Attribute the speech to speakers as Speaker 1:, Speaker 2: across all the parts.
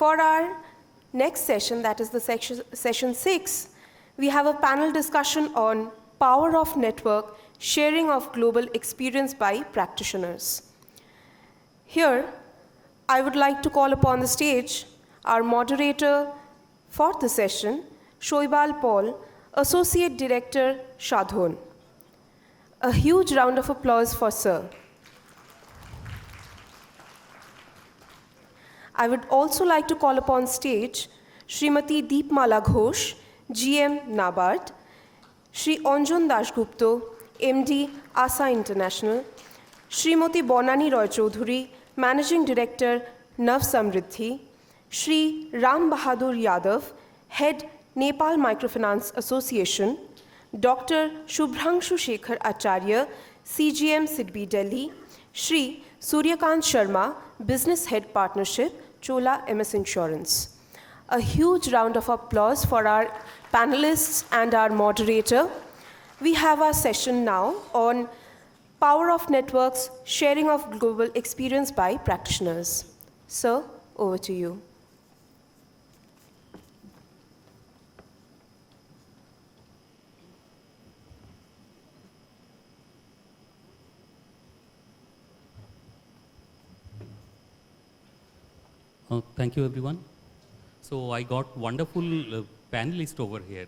Speaker 1: For our next session, that is the session 6, we have a panel discussion on power of network, sharing of global experience by practitioners. Here, I would like to call upon the stage our moderator for the session, Shoibal Paul, Associate Director, Shadhon. A huge round of applause for Sir. I would also like to call upon stage Srimati Deepmala Ghosh, GM NABARD, Shri Anjan Dasgupta, MD ASA International, Srimati Bonani Roy Chaudhuri, Managing Director Nav Samriddhi, Shri Ram Bahadur Yadav, Head Nepal Microfinance Association, Dr. Shubhrangshu Shekhar Acharya, CGM SIDBI Delhi, Shri Suryakant Sharma, Business Head Partnership, Chola MS Insurance. A huge round of applause for our panelists and our moderator. We have our session now on power of networks, sharing of global experience by practitioners. Sir, over to you.
Speaker 2: Thank you, everyone. So I got wonderful panelists over here.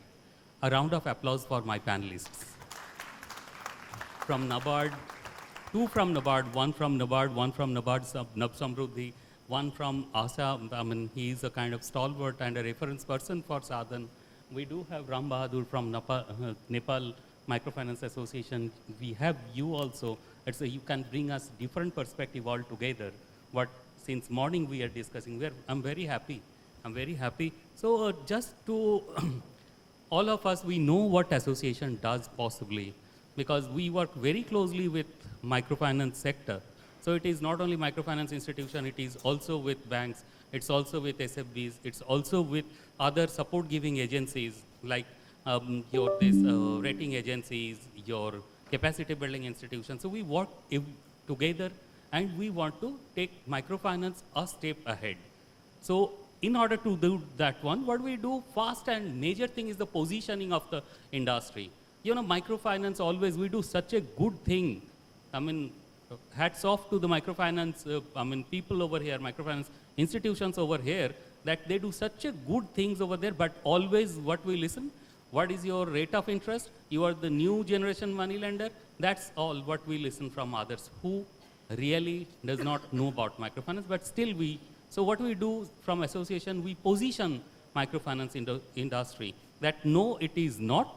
Speaker 2: A round of applause for my panelists. From NABARD, two from NABARD, one from NABARD, Nav Samruddhi, one from ASA. I mean, he is a kind of stalwart and a reference person for Sadhan. We do have Ram Bahadur from Nepal Microfinance Association. We have you also. You can bring us different perspective altogether. But since morning we are discussing, I'm very happy. I'm very happy. So just to, all of us, we know what association does possibly, because we work very closely with microfinance sector. So it is not only microfinance institution, it is also with banks, it's also with SFBs, it's also with other support giving agencies like your rating agencies, your capacity building institutions. So we work together and we want to take microfinance a step ahead. So in order to do that one, what we do first and major thing is the positioning of the industry. You know, microfinance always, we do such a good thing. I mean, hats off to the microfinance, people over here, microfinance institutions over here, that they do such a good things over there, but always what we listen, what is your rate of interest? You are the new generation money lender. That's all what we listen from others who really does not know about microfinance, but still so what we do from association, we position microfinance in the industry that no, it is not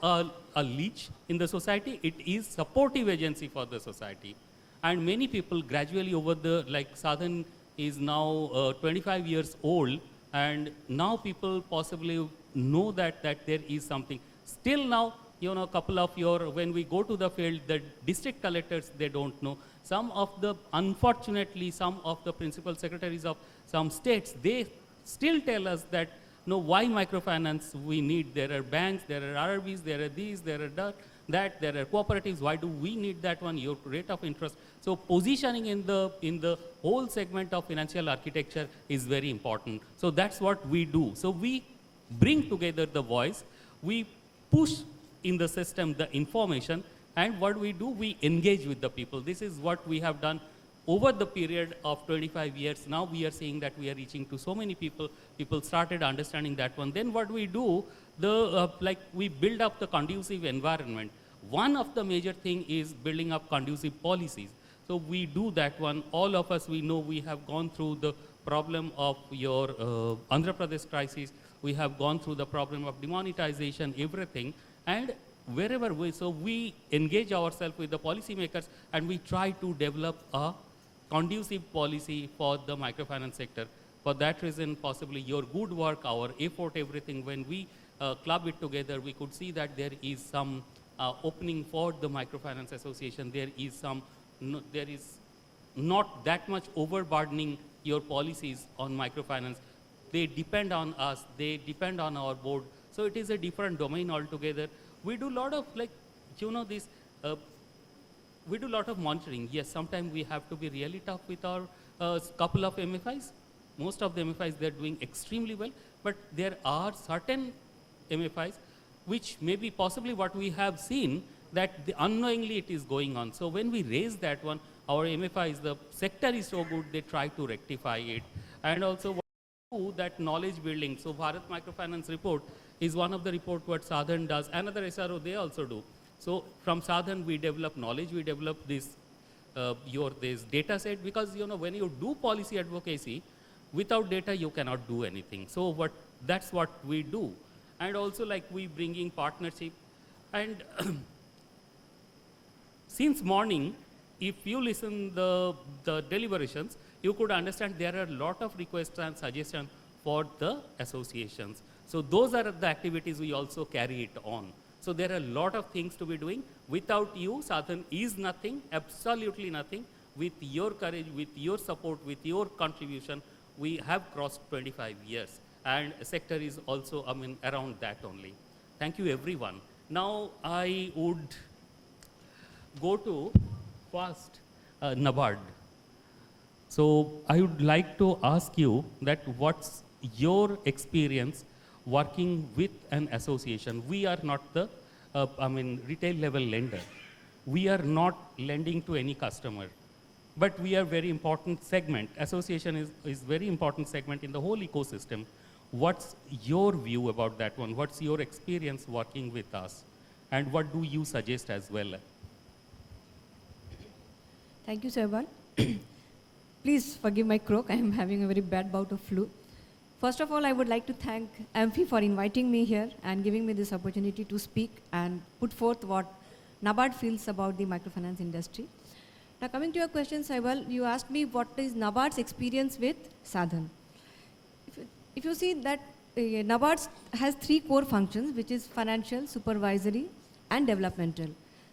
Speaker 2: a leech in the society, it is supportive agency for the society. And many people gradually over like Sadhan is now 25 years old, and now people possibly know that there is something. Still now, you know, when we go to the field, the district collectors, they don't know. Unfortunately, some of the principal secretaries of some states, they still tell us that, no, why microfinance we need? There are banks, there are RRBs, there are these, there are that, there are cooperatives. Why do we need that one? Your rate of interest. So positioning in the whole segment of financial architecture is very important. So that's what we do. So we bring together the voice, we push in the system the information, and what we do, we engage with the people. This is what we have done over the period of 25 years. Now we are seeing that we are reaching to so many people. People started understanding that one. Then what we do, we build up the conducive environment. One of the major thing is building up conducive policies. So we do that one. All of us, we know we have gone through the problem of your Andhra Pradesh crisis. We have gone through the problem of demonetization, everything. And wherever we engage ourselves with the policymakers and we try to develop a conducive policy for the microfinance sector. For that reason, possibly your good work, our effort, everything, when we club it together, we could see that there is some opening for the Microfinance Association. There is not that much overburdening your policies on microfinance. They depend on us, they depend on our board. So it is a different domain altogether. We do a lot of we do a lot of monitoring. Yes, sometimes we have to be really tough with our couple of MFIs. most of the MFIs, they're doing extremely well, but there are certain MFIs which may be possibly what we have seen that unknowingly it is going on. So when we raise that one, our MFIs, the sector is so good, they try to rectify it. And also what we do, that knowledge building. So Bharat Microfinance report is one of the report what Sadhan does. Another SRO, they also do. So from Sadhan, we develop knowledge, we develop this this data set, because when you do policy advocacy, without data you cannot do anything. So that's what we do. And also like we bringing partnership. And since morning, if you listen the deliberations, you could understand there are a lot of requests and suggestions for the associations. So those are the activities we also carry it on. So there are a lot of things to be doing. Without you, Sadhan is nothing, absolutely nothing. With your courage, with your support, with your contribution, we have crossed 25 years. And sector is also, around that only. Thank you, everyone. Now I would go to first NABARD. So I would like to ask you that what's your experience working with an association? We are not the retail level lender. We are not lending to any customer, but we are very important segment. Association is very important segment in the whole ecosystem. What's your view about that one? What's your experience working with us? And what do you suggest as well?
Speaker 3: Thank you, Sehbal. Please forgive my croak. I am having a very bad bout of flu. First of all, I would like to thank Amphi for inviting me here and giving me this opportunity to speak and put forth what NABARD feels about the microfinance industry. Now, coming to your question, Sehbal, you asked me what is NABARD's experience with Sadhan. If you see that NABARD has 3 core functions, which is financial, supervisory, and developmental.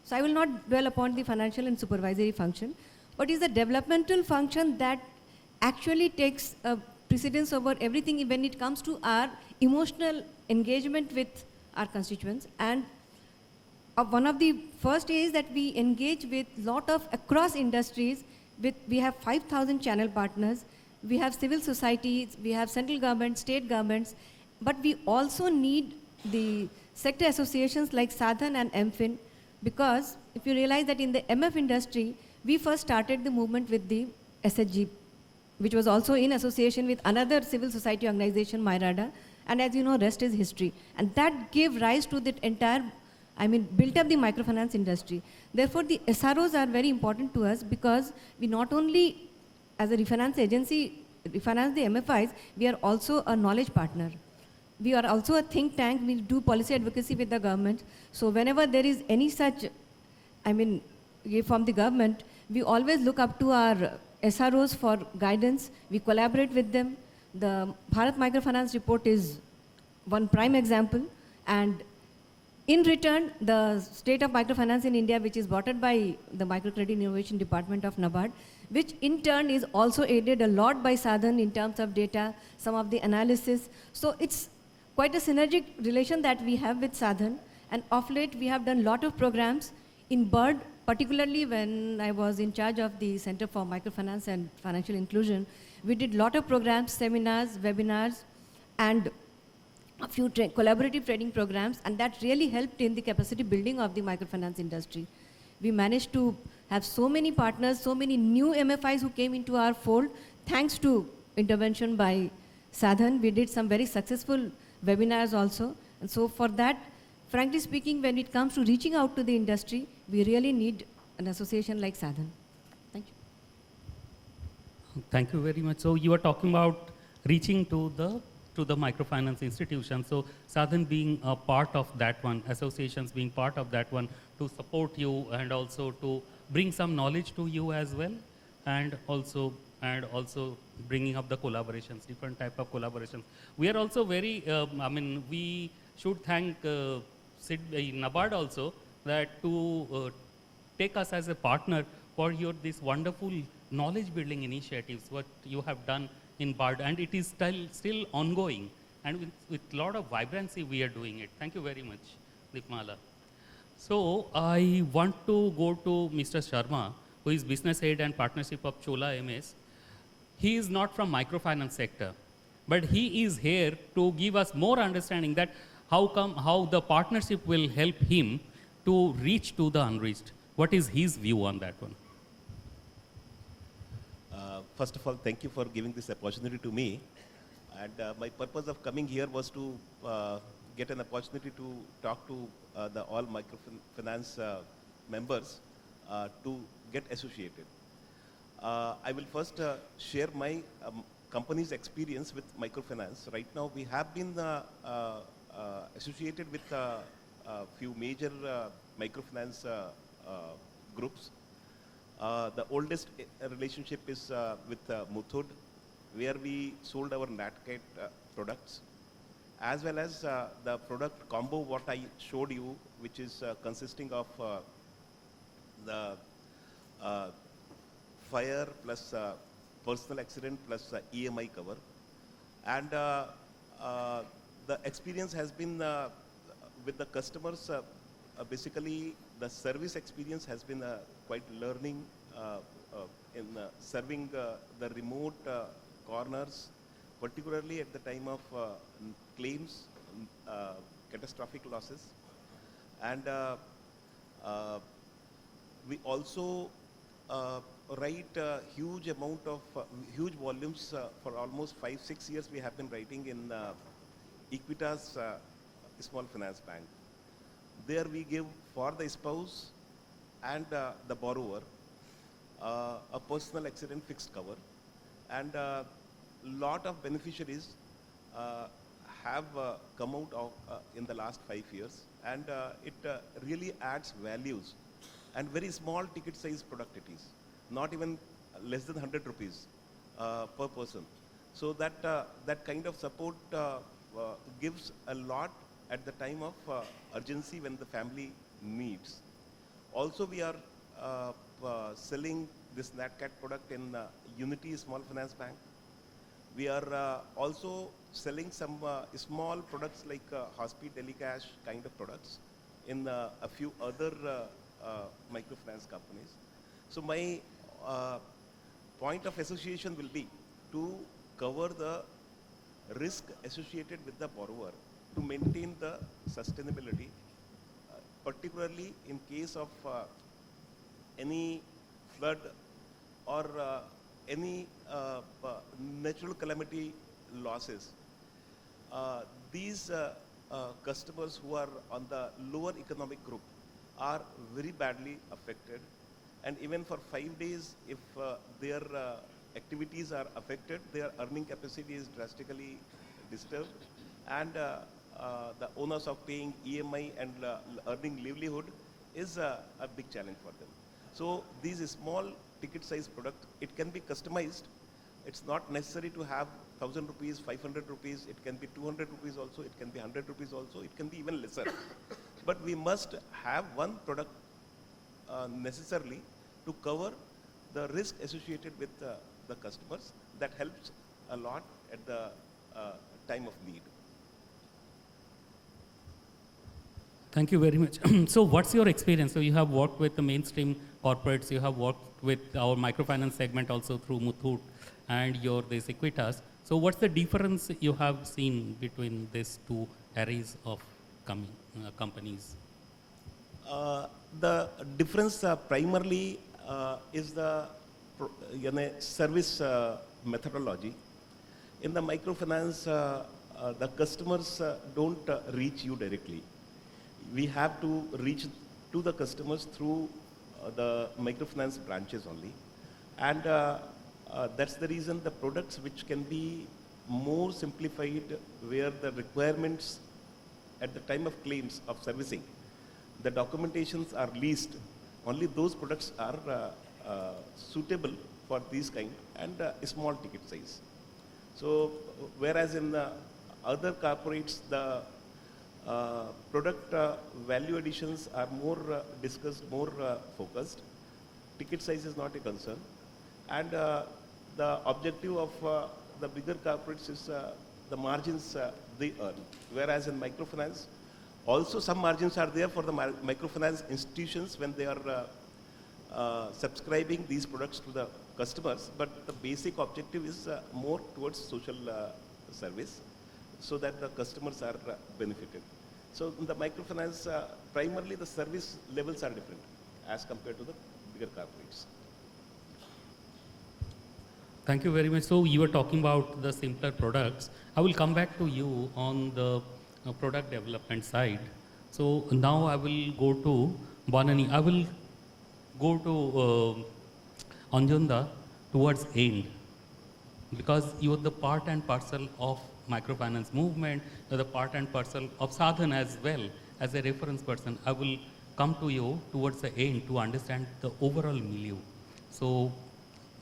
Speaker 3: So I will not dwell upon the financial and supervisory function, but is the developmental function that actually takes precedence over everything when it comes to our emotional engagement with our constituents. And one of the first is that we engage with lot of across industries. We have 5,000 channel partners, we have civil societies, we have central government, state governments, but we also need the sector associations like Sadhan and MFIN, because if you realize that in the MF industry, we first started the movement with the SHG, which was also in association with another civil society organization, MyRADA, and as you know, rest is history. And that gave rise to the entire, built up the microfinance industry. Therefore, the SROs are very important to us, because we not only, as a refinance agency, refinance the MFIs, we are also a knowledge partner. We are also a think tank. We do policy advocacy with the government. So whenever there is any such, from the government, we always look up to our SROs for guidance. We collaborate with them. The Bharat Microfinance report is one prime example. And in return, the state of microfinance in India, which is brought by the Microcredit Innovation Department of NABARD, which in turn is also aided a lot by Sadhan in terms of data, some of the analysis. So it's quite a synergic relation that we have with Sadhan. And of late, we have done a lot of programs in BIRD, particularly when I was in charge of the Center for Microfinance and Financial Inclusion. We did a lot of programs, seminars, webinars, and a few collaborative training programs, and that really helped in the capacity building of the microfinance industry. We managed to have so many partners, so many new MFIs who came into our fold, thanks to intervention by Sadhan. We did some very successful webinars also. And so for that, frankly speaking, when it comes to reaching out to the industry, we really need an association like Sadhan. Thank you.
Speaker 2: Thank you very much. So you are talking about reaching to the microfinance institution. So Sadhan being a part of that one, associations being part of that one, to support you and also to bring some knowledge to you as well, and also bringing up the collaborations, different type of collaborations. We are also very, we should thank NABARD also, that to take us as a partner for this wonderful knowledge building initiatives, what you have done in BARD, and it is still ongoing, and with a lot of vibrancy we are doing it. Thank you very much, Deepmala. So I want to go to Mr. Sharma, who is business head and partnership of Chola MS. he is not from microfinance sector, but he is here to give us more understanding that how the partnership will help him to reach to the unreached. What is his view on that one?
Speaker 4: First of all, thank you for giving this opportunity to me. And my purpose of coming here was to get an opportunity to talk to the all microfinance members to get associated. I will first share my company's experience with microfinance. Right now, we have been associated with a few major microfinance groups. The oldest relationship is with Muthood, where we sold our NatCat products, as well as the product combo what I showed you, which is consisting of the fire plus personal accident plus EMI cover. And the experience has been with the customers, basically the service experience has been quite learning in serving the remote corners, particularly at the time of claims, catastrophic losses. And we also write huge amount of, huge volumes for almost 5-6 years we have been writing in Equitas Small Finance Bank. There we give for the spouse and the borrower a personal accident fixed cover, and lot of beneficiaries have come out of in the last 5 years, and it really adds values, and very small ticket size product it is, not even less than 100 rupees per person. So that that kind of support gives a lot at the time of urgency when the family needs. Also, we are selling this NatCat product in Unity Small Finance Bank. We are also selling some small products like Hospi, Delicash kind of products in a few other microfinance companies. So my point of association will be to cover the risk associated with the borrower to maintain the sustainability, particularly in case of any flood or any natural calamity losses. These customers who are on the lower economic group are very badly affected, and even for 5 days, if their activities are affected, their earning capacity is drastically disturbed, and the onus of paying EMI and earning livelihood is a big challenge for them. So these small ticket size product, it can be customized. It's not necessary to have 1,000 rupees, 500 rupees, it can be 200 rupees also, it can be 100 rupees also, it can be even lesser. But we must have one product necessarily to cover the risk associated with the customers. That helps a lot at the time of need.
Speaker 2: Thank you very much. So what's your experience? So you have worked with the mainstream corporates, you have worked with our microfinance segment also through Muthoot and your this Equitas. So what's the difference you have seen between these two areas of companies?
Speaker 4: The difference primarily is the service methodology. In the microfinance, the customers don't reach you directly. We have to reach to the customers through the microfinance branches only. And that's the reason the products which can be more simplified, where the requirements at the time of claims of servicing, the documentations are least, only those products are suitable for these kind and small ticket size. So whereas in the other corporates, the product value additions are more discussed, more focused. Ticket size is not a concern. And the objective of the bigger corporates is the margins they earn. Whereas in microfinance, also some margins are there for the microfinance institutions when they are subscribing these products to the customers, but the basic objective is more towards social service, so that the customers are benefited. So in the microfinance, primarily the service levels are different as compared to the bigger corporates.
Speaker 2: Thank you very much. So you were talking about the simpler products. I will come back to you on the product development side. So now I will go to Banani. I will go to Anjunda towards end, because you are the part and parcel of microfinance movement, you are the part and parcel of Sadhan as well as a reference person. I will come to you towards the end to understand the overall milieu. So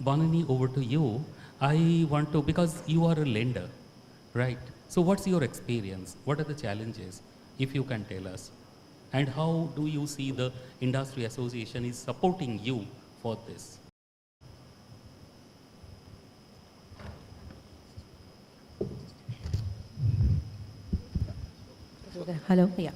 Speaker 2: Banani, over to you. I want to, because you are a lender, right? So what's your experience? What are the challenges, if you can tell us? And how do you see the industry association is supporting you for this?
Speaker 5: Hello, yeah.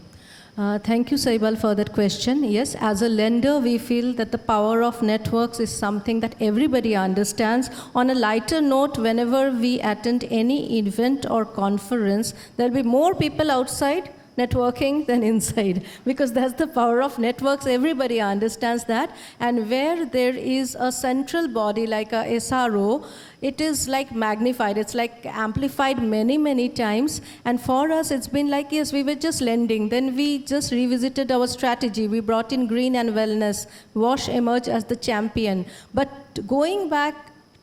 Speaker 5: Thank you, Saibal, for that question. Yes, as a lender, we feel that the power of networks is something that everybody understands. On a lighter note, whenever we attend any event or conference, there'll be more people outside networking than inside, because that's the power of networks. Everybody understands that. And where there is a central body like a SRO, it is like magnified, it's like amplified many, many times. And for us, it's been like, yes, we were just lending. Then we just revisited our strategy. We brought in green and wellness. Wash emerged as the champion. But going back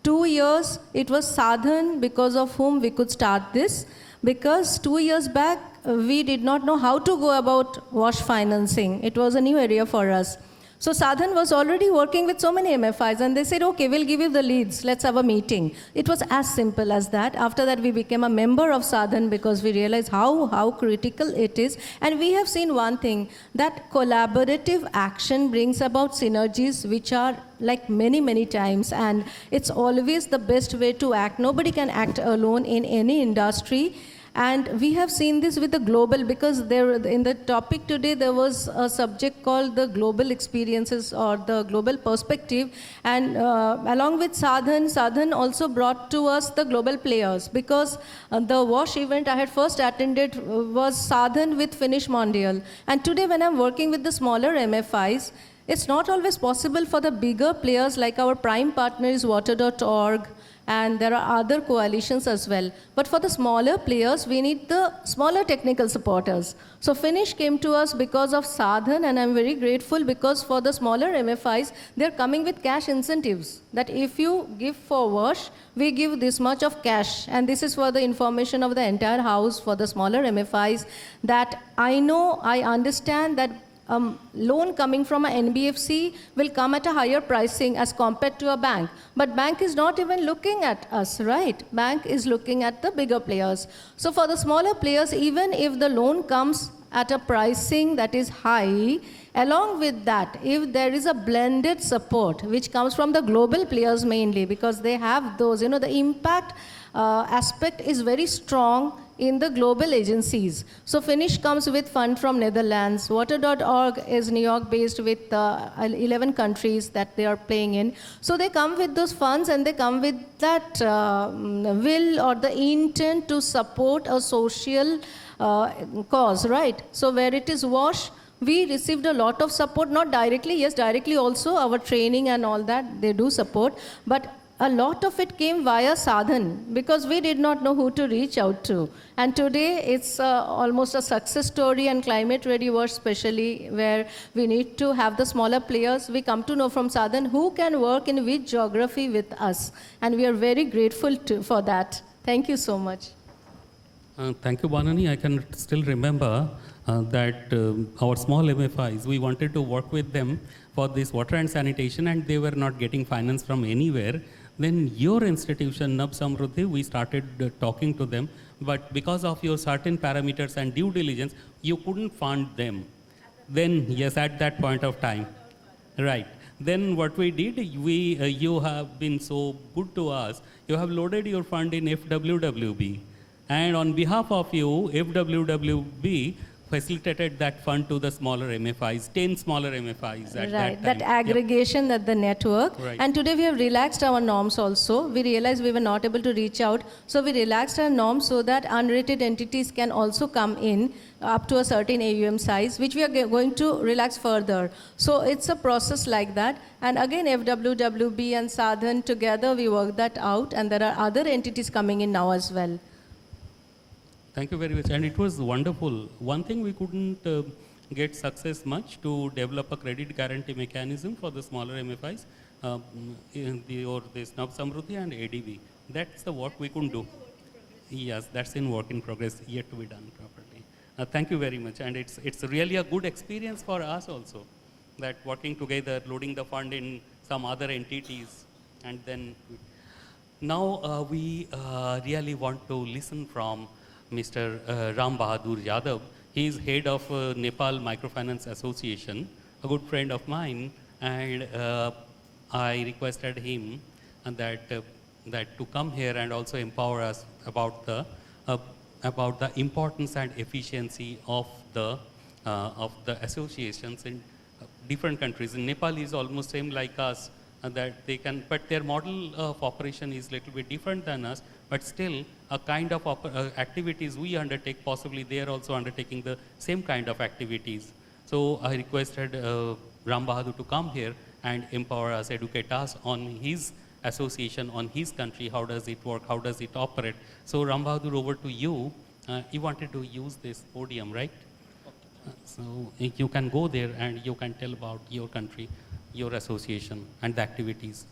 Speaker 5: 2 years, it was Sadhan because of whom we could start this. Because 2 years back, we did not know how to go about wash financing. It was a new area for us. So Sadhan was already working with so many MFIs, and they said, okay, we'll give you the leads, let's have a meeting. It was as simple as that. After that, we became a member of Sadhan because we realized how critical it is. And we have seen one thing, that collaborative action brings about synergies which are like many, many times, and it's always the best way to act. Nobody can act alone in any industry. And we have seen this with the global, because there, in the topic today, there was a subject called the global experiences or the global perspective. And along with Sadhan, Sadhan also brought to us the global players, because the WASH event I had first attended was Sadhan with Finnish Mondial. And today when I'm working with the smaller MFIs, it's not always possible for the bigger players, like our prime partner is water.org, and there are other coalitions as well. But for the smaller players, we need the smaller technical supporters. So Finnish came to us because of Sadhan, and I'm very grateful, because for the smaller MFIs, they're coming with cash incentives. That if you give for WASH, we give this much of cash. And this is for the information of the entire house, for the smaller MFIs, that I know, I understand that loan coming from an NBFC will come at a higher pricing as compared to a bank. But bank is not even looking at us, right? Bank is looking at the bigger players. So for the smaller players, even if the loan comes at a pricing that is high, along with that, if there is a blended support, which comes from the global players mainly, because they have those, you know, the impact aspect is very strong in the global agencies. So Finnish comes with fund from Netherlands. Water.org is New York based with 11 countries that they are playing in. So they come with those funds, and they come with that will or the intent to support a social cause, right? So where it is WASH, we received a lot of support, not directly, yes, directly also, our training and all that, they do support, but a lot of it came via Sadhan, because we did not know who to reach out to. And today, it's almost a success story, and Climate Ready WASH especially, where we need to have the smaller players. We come to know from Sadhan who can work in which geography with us. And we are very grateful for that. Thank you so much.
Speaker 2: Thank you, Banani. I can still remember that our small MFIs, we wanted to work with them for this water and sanitation, and they were not getting finance from anywhere. Then your institution, Nab Samruddhi, we started talking to them, but because of your certain parameters and due diligence, you couldn't fund them. Then, yes, at that point of time. Right. Then what we did, you have been so good to us, you have loaded your fund in FWWB. And on behalf of you, FWWB facilitated that fund to the smaller MFIs, 10 smaller MFIs at
Speaker 5: Right,
Speaker 2: that time.
Speaker 5: that aggregation, that the network.
Speaker 2: Right.
Speaker 5: And today we have relaxed our norms also. We realized we were not able to reach out. So we relaxed our norms so that unrated entities can also come in up to a certain AUM size, which we are going to relax further. So it's a process like that. And again, FWWB and Sadhan together, we work that out. And there are other entities coming in now as well.
Speaker 2: Thank you very much, and it was wonderful. One thing we couldn't get success much to develop a credit guarantee mechanism for the smaller MFIs, this Nav Samruddhi and ADB. That's the work we couldn't do. Yes, that's in work in progress, yet to be done properly. Thank you very much, and it's really a good experience for us also, that working together, loading the fund in some other entities, and then now we really want to listen from Mr. Ram Bahadur Yadav. He is head of Nepal Microfinance Association, a good friend of mine, and I requested him that to come here and also empower us about the importance and efficiency of the associations in different countries. In Nepal is almost same like us, that they can, but their model of operation is little bit different than us, but still a kind of activities we undertake, possibly they are also undertaking the same kind of activities. So I requested Ram Bahadur to come here and empower us, educate us on his association, on his country, how does it work, how does it operate. So Ram Bahadur, over to you. You wanted to use this podium, right? So you can go there and you can tell about your country, your association and the activities.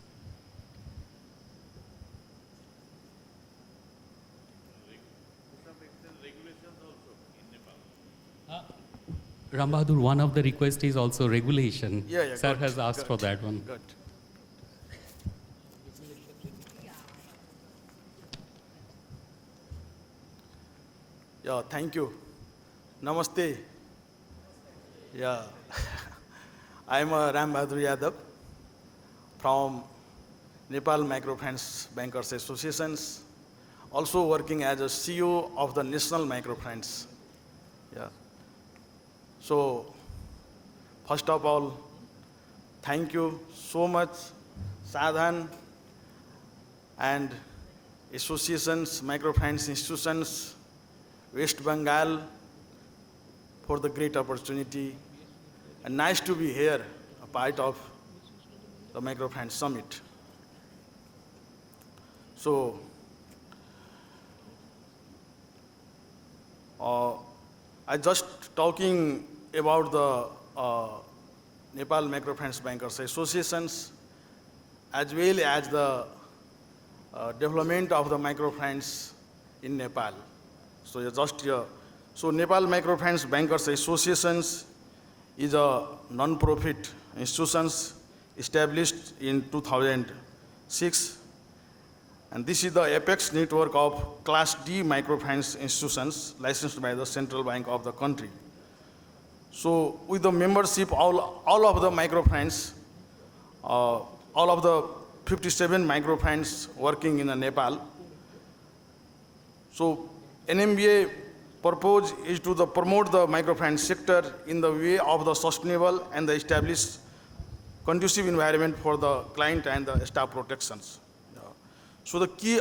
Speaker 2: Ram Bahadur, one of the requests is also regulation.
Speaker 6: Yeah,
Speaker 2: Sir
Speaker 6: good,
Speaker 2: has asked
Speaker 6: good,
Speaker 2: for that one.
Speaker 6: Good. Yeah, thank you. Namaste. Yeah, I am Ram Bahadur Yadav from Nepal Microfinance Bankers Associations, also working as a CEO of the National Microfinance. Yeah. So, first of all, thank you so much, Sadhan and associations, microfinance institutions, West Bengal, for the great opportunity. And nice to be here, a part of the Microfinance Summit. So, I just talking about the Nepal Microfinance Bankers Associations, as well as the development of the microfinance in Nepal. So just here. So Nepal Microfinance Bankers Associations is a non-profit institution established in 2006. And this is the apex network of Class D microfinance institutions licensed by the Central Bank of the country. So with the membership, all of the microfinance, all of the 57 microfinance working in Nepal. So NMBA purpose is to promote the microfinance sector in the way of the sustainable and the established conducive environment for the client and the staff protections. So the key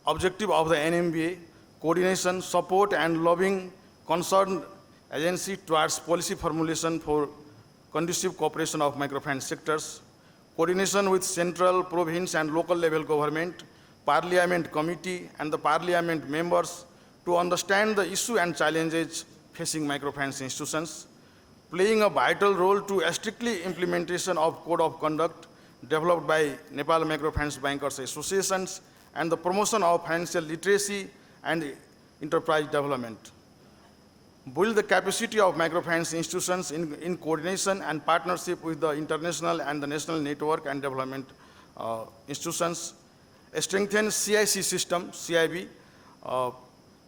Speaker 6: objective of the NMBA, coordination, support and lobbying concerned agency towards policy formulation for conducive cooperation of microfinance sectors, coordination with central, province and local level government, parliament committee and the parliament members to understand the issue and challenges facing microfinance institutions, playing a vital role to strictly implementation of code of conduct developed by Nepal Microfinance Bankers Associations and the promotion of financial literacy and enterprise development. Build the capacity of microfinance institutions in coordination and partnership with the international and the national network and development institutions. Strengthen CIC system, CIB,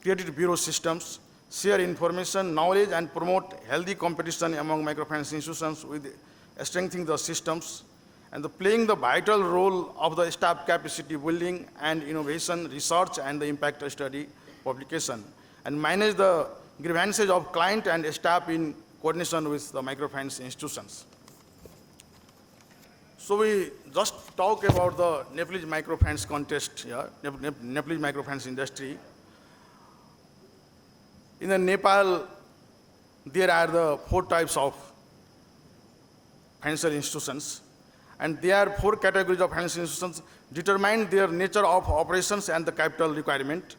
Speaker 6: credit bureau systems, share information, knowledge and promote healthy competition among microfinance institutions with strengthening the systems and playing the vital role of the staff capacity building and innovation, research and the impact study publication, and manage the grievances of client and staff in coordination with the microfinance institutions. So we just talk about the Nepalese microfinance contest, Nepalese microfinance industry. In the Nepal, there are the 4 types of financial institutions, and there are 4 categories of financial institutions determine their nature of operations and the capital requirement.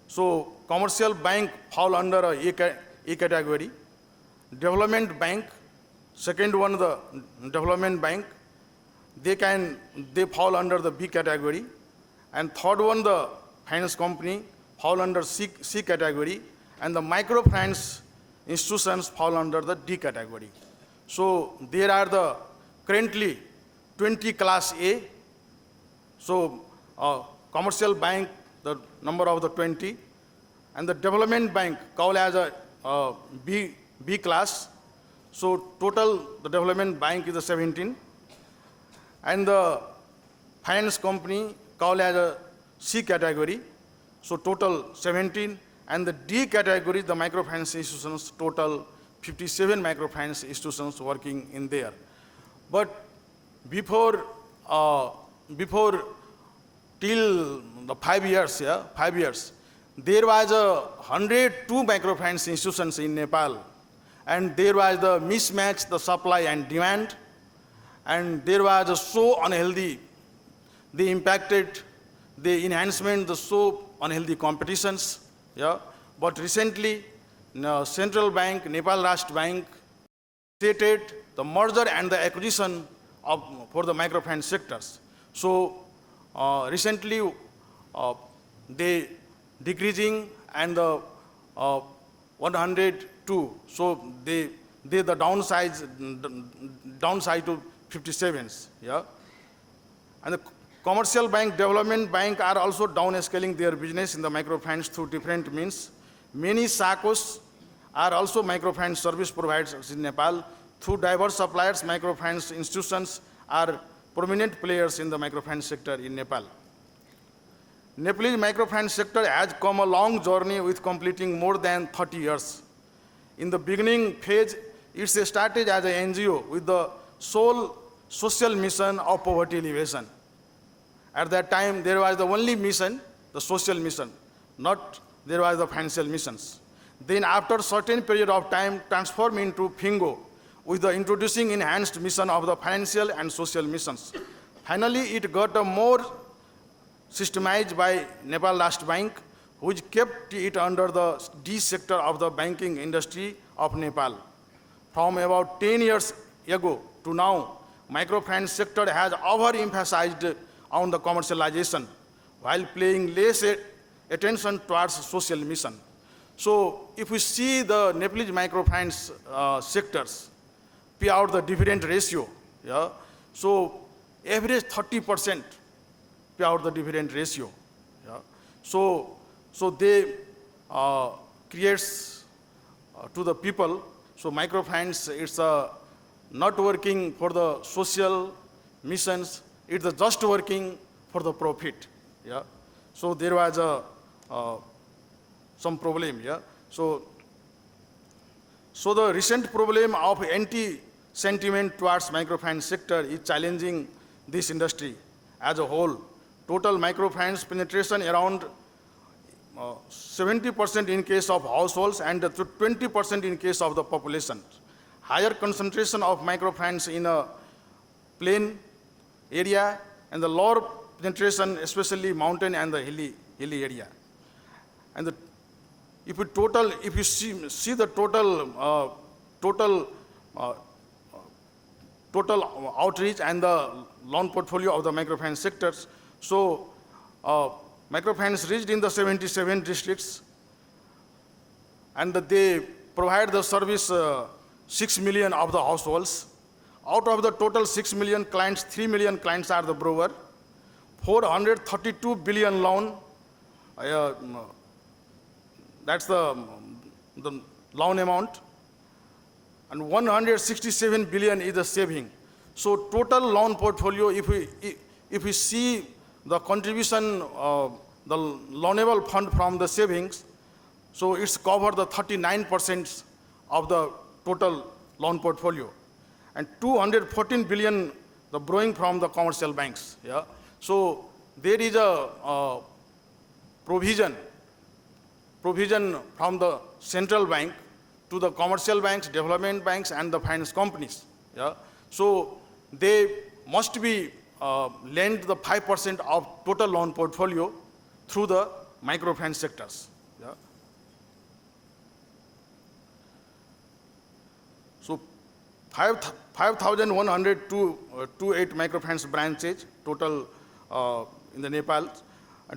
Speaker 6: So commercial bank fall under A category, development bank, second one the development bank, they fall under the B category, and third one the finance company fall under C category, and the microfinance institutions fall under the D category. So there are the currently 20 class A. So commercial bank, the number of the 20, and the development bank called as a B class. So total the development bank is a 17, and the finance company called as a C category. So total 17, and the D category, the microfinance institutions, total 57 microfinance institutions working in there. But before till the 5 years, there was 102 microfinance institutions in Nepal, and there was the mismatch, the supply and demand, and there was so unhealthy, they impacted the enhancement, the so unhealthy competitions. But recently, Central Bank, Nepal Rashtra Bank, stated the merger and the acquisition for the microfinance sectors. So recently, they decreasing and the 102. So they the downside to 57s. And the commercial bank, development bank are also downscaling their business in the microfinance through different means. Many SACOs are also microfinance service providers in Nepal. Through diverse suppliers, microfinance institutions are prominent players in the microfinance sector in Nepal. Nepalese microfinance sector has come a long journey with completing more than 30 years. In the beginning phase, it started as an NGO with the sole social mission of poverty alleviation. At that time, there was the only mission, the social mission, not there was the financial missions. Then after a certain period of time, transformed into FINGO with the introducing enhanced mission of the financial and social missions. Finally, it got a more systemized by Nepal Rashtra Bank, which kept it under the D sector of the banking industry of Nepal. From about 10 years ago to now, microfinance sector has overemphasized on the commercialization while paying less attention towards social mission. So if we see the Nepalese microfinance sectors pay out the dividend ratio, so average 30% pay out the dividend ratio. So they creates to the people. So microfinance, it's not working for the social missions, it's just working for the profit. So there was some problem. So the recent problem of anti-sentiment towards microfinance sector is challenging this industry as a whole. Total microfinance penetration around 70% in case of households and 20% in case of the population. Higher concentration of microfinance in a plain area and the lower penetration, especially mountain and the hilly area. And if you see the total outreach and the loan portfolio of the microfinance sectors, so microfinance reached in the 77 districts, and they provide the service 6 million of the households. Out of the total 6 million clients, 3 million clients are the borrower. 432 billion loan, that's the loan amount, and 167 billion is the saving. So total loan portfolio, if we see the contribution of the loanable fund from the savings, So it's covered the 39% of the total loan portfolio. And 214 billion the borrowing from the commercial banks. Yeah. So there is a provision from the central bank to the commercial banks, development banks, and the finance companies. Yeah? So they must be lend the 5% of total loan portfolio through the microfinance sectors. Yeah? So 5,128 microfinance branches total in the Nepal.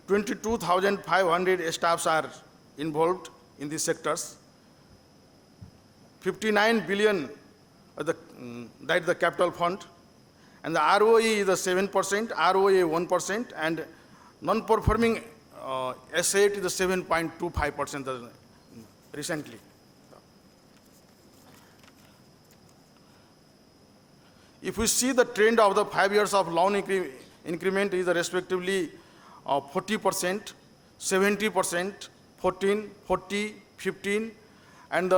Speaker 6: 22,500 staffs are involved in these sectors. 59 billion that is the capital fund, and the ROE is the 7%, ROA 1%, and non-performing asset is the 7.25% recently. If we see the trend of the 5 years of loan increment is respectively 40%, 70%, 14, 40, 15, and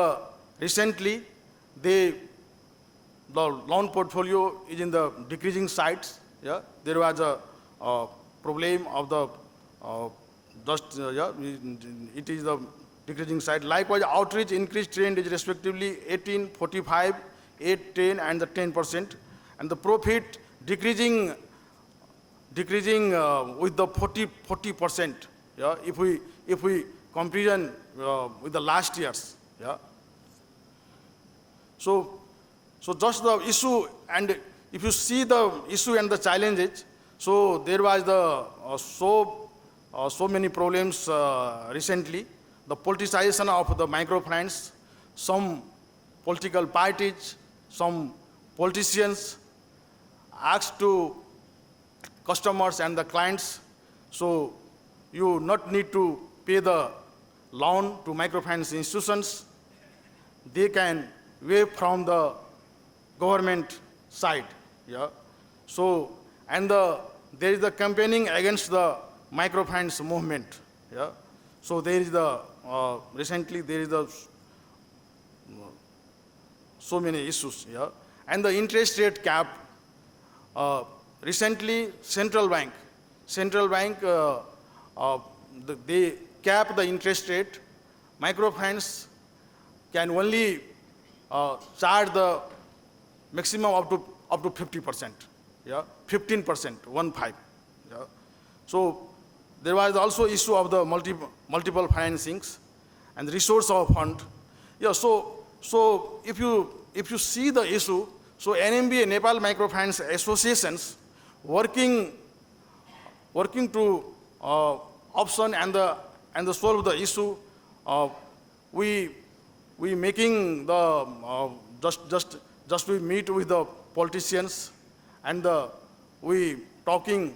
Speaker 6: recently the loan portfolio is in the decreasing sides. Yeah? There was a problem of the it is the decreasing side. Likewise, outreach increased trend is respectively 18, 45, 8, 10, and the 10%, and the profit decreasing with the 40%. Yeah? If we comparison with the last years. Yeah? So just the issue, and if you see the issue and the challenges, so there was the so many problems recently. The politicization of the microfinance, some political parties, some politicians asked to customers and the clients, so you not need to pay the loan to microfinance institutions. They can waive from the government side. Yeah? So, and there is the campaigning against the microfinance movement. Yeah? So there is the, recently there is the so many issues. Yeah? And the interest rate cap, recently central bank, they cap the interest rate. Microfinance can only charge the maximum up to 50%. Yeah, 15%, 15. Yeah. So there was also issue of the multiple financings and the resource of fund. Yeah. So if you see the issue, so NMBA, Nepal Microfinance Associations, working to option and the solve the issue. We making the just we meet with the politicians, and we talking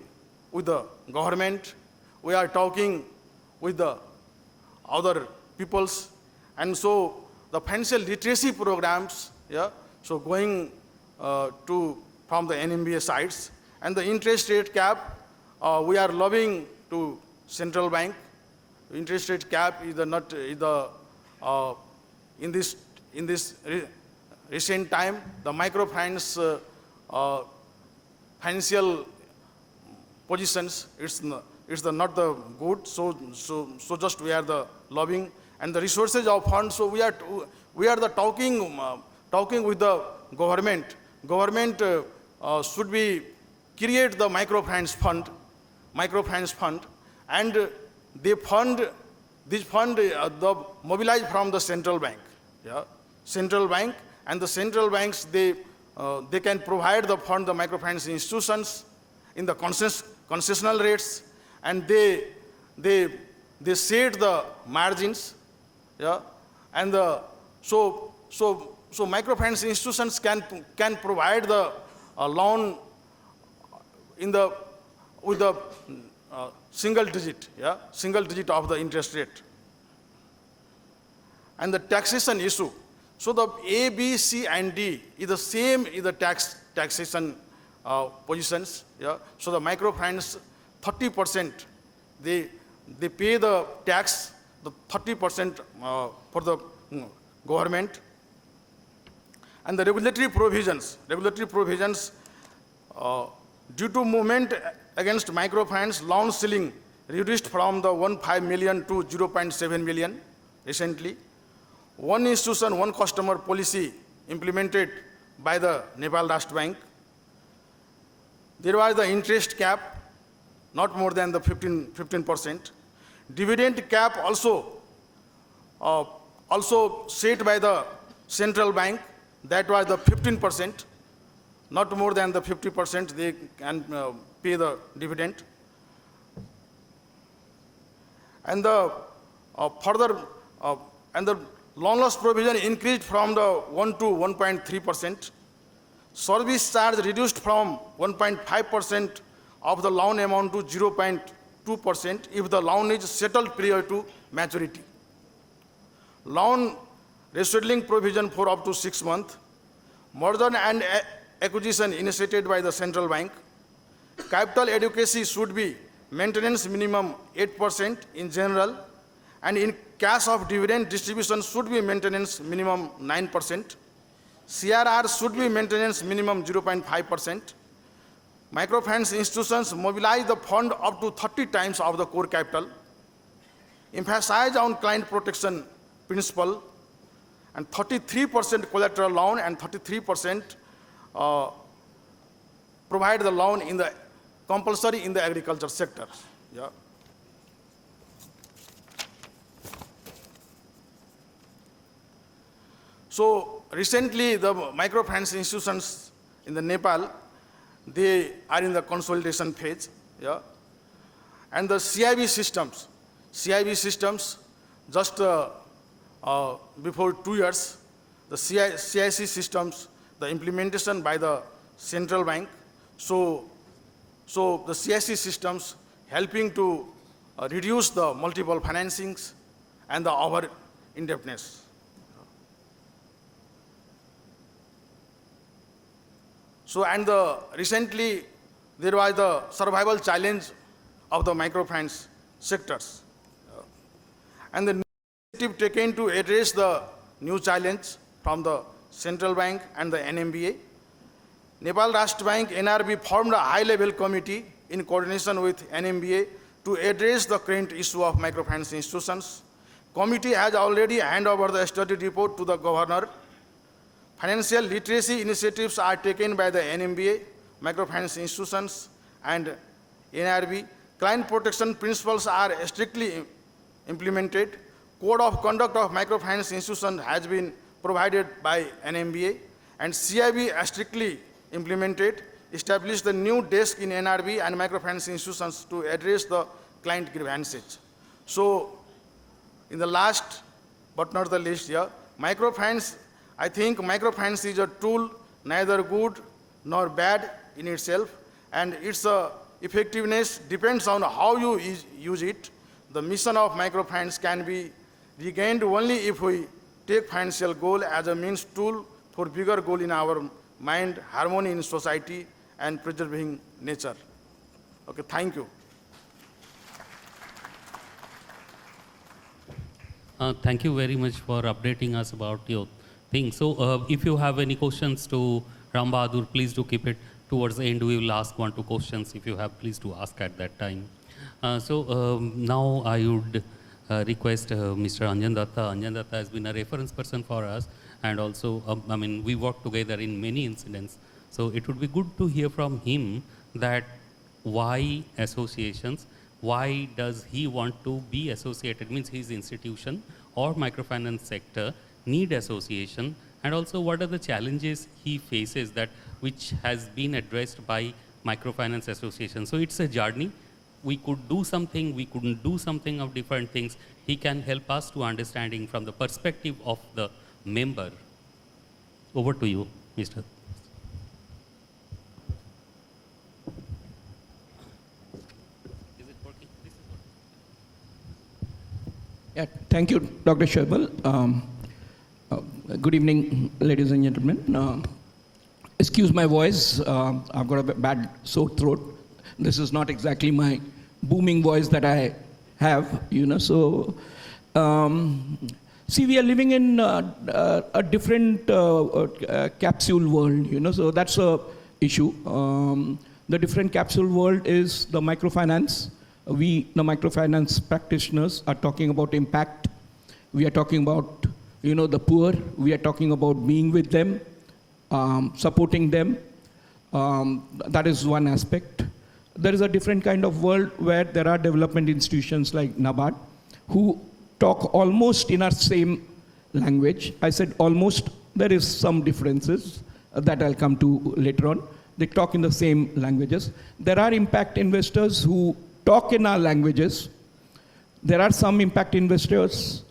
Speaker 6: with the government. We are talking with the other peoples, and so the financial literacy programs. Yeah. So going to from the NMBA sides, and the interest rate cap, we are lobbying to central bank. Interest rate cap is not in this recent time, the microfinance financial positions, it's not the good. So just we are the lobbying, and the resources of funds. So we are the talking with the government. Government should be create the microfinance fund, and they fund this fund the mobilized from the central bank. Yeah, central bank, and the central banks they can provide the fund the microfinance institutions in the concessional rates, and they set the margins. Yeah, and so microfinance institutions can provide the loan with the single digit of the interest rate. And the taxation issue. So the A, B, C, and D is the same is the taxation positions. Yeah. So the microfinance 30% they pay the tax. the 30% for the government. And the regulatory provisions, due to movement against microfinance, loan ceiling reduced from the 1.5 million to 0.7 million recently. One institution, one customer policy implemented by the Nepal Rashtra Bank. There was the interest cap, not more than the 15%. Dividend cap also set by the central bank, that was the 15%, not more than the 50% they can pay the dividend. And the loan loss provision increased from the 1 to 1.3%. Service charge reduced from 1.5% of the loan amount to 0.2% if the loan is settled prior to maturity. Loan rescheduling provision for up to 6 months. Merger and acquisition initiated by the central bank. Capital adequacy should be maintenance minimum 8% in general, and in case of dividend distribution should be maintenance minimum 9%. CRR should be maintenance minimum 0.5%. Microfinance institutions mobilize the fund up to 30 times of the core capital. Emphasize on client protection principle, and 33% collateral loan and 33% provide the loan in the compulsory in the agriculture sector. Yeah. So recently, the microfinance institutions in the Nepal, they are in the consolidation phase. Yeah. And the CIB systems, just before 2 years, the CIC systems, the implementation by the central bank. So the CIC systems helping to reduce the multiple financings and the over indebtedness. So, and recently there was the survival challenge of the microfinance sectors. And the initiative taken to address the new challenge from the central bank and the NMBA. Nepal Rashtra Bank, NRB, formed a high-level committee in coordination with NMBA to address the current issue of microfinance institutions. Committee has already handed over the study report to the governor. Financial literacy initiatives are taken by the NMBA, microfinance institutions, and NRB. Client protection principles are strictly implemented. Code of conduct of microfinance institutions has been provided by NMBA, and CIB are strictly implemented. Established the new desk in NRB and microfinance institutions to address the client grievances. So, in the last but not the least, yeah, microfinance. I think microfinance is a tool neither good nor bad in itself, and its effectiveness depends on how you use it. The mission of microfinance can be regained only if we take financial goal as a means tool for bigger goal in our mind, harmony in society, and preserving nature. Okay, thank you.
Speaker 2: Thank you very much for updating us about your thing. So if you have any questions to Ram Bahadur, please do keep it towards the end. We will ask 1 2 questions. If you have, please do ask at that time. Now I would request Mr. Anjan Datta. Anjan Datta has been a reference person for us, and also, I mean, we work together in many incidents. So it would be good to hear from him that why associations, why does he want to be associated, means his institution or microfinance sector need association, and also what are the challenges he faces that which has been addressed by microfinance association. So it's a journey. We could do something, we couldn't do something of different things. He can help us to understanding from the perspective of the member. Over to you, Mr. Is it working? This is working.
Speaker 7: Yeah, thank you, Dr. Shoibal. Good evening, ladies and gentlemen. Excuse my voice, I've got a bad sore throat. This is not exactly my booming voice that I have, so See, we are living in a different capsule world, so that's a issue. The different capsule world is the microfinance. We, the microfinance practitioners, are talking about impact. We are talking about, the poor. We are talking about being with them, supporting them. That is one aspect. There is a different kind of world where there are development institutions like NABARD who talk almost in our same language. I said almost, there is some differences that I'll come to later on. They talk in the same languages. There are impact investors who talk in our languages. There are some impact investors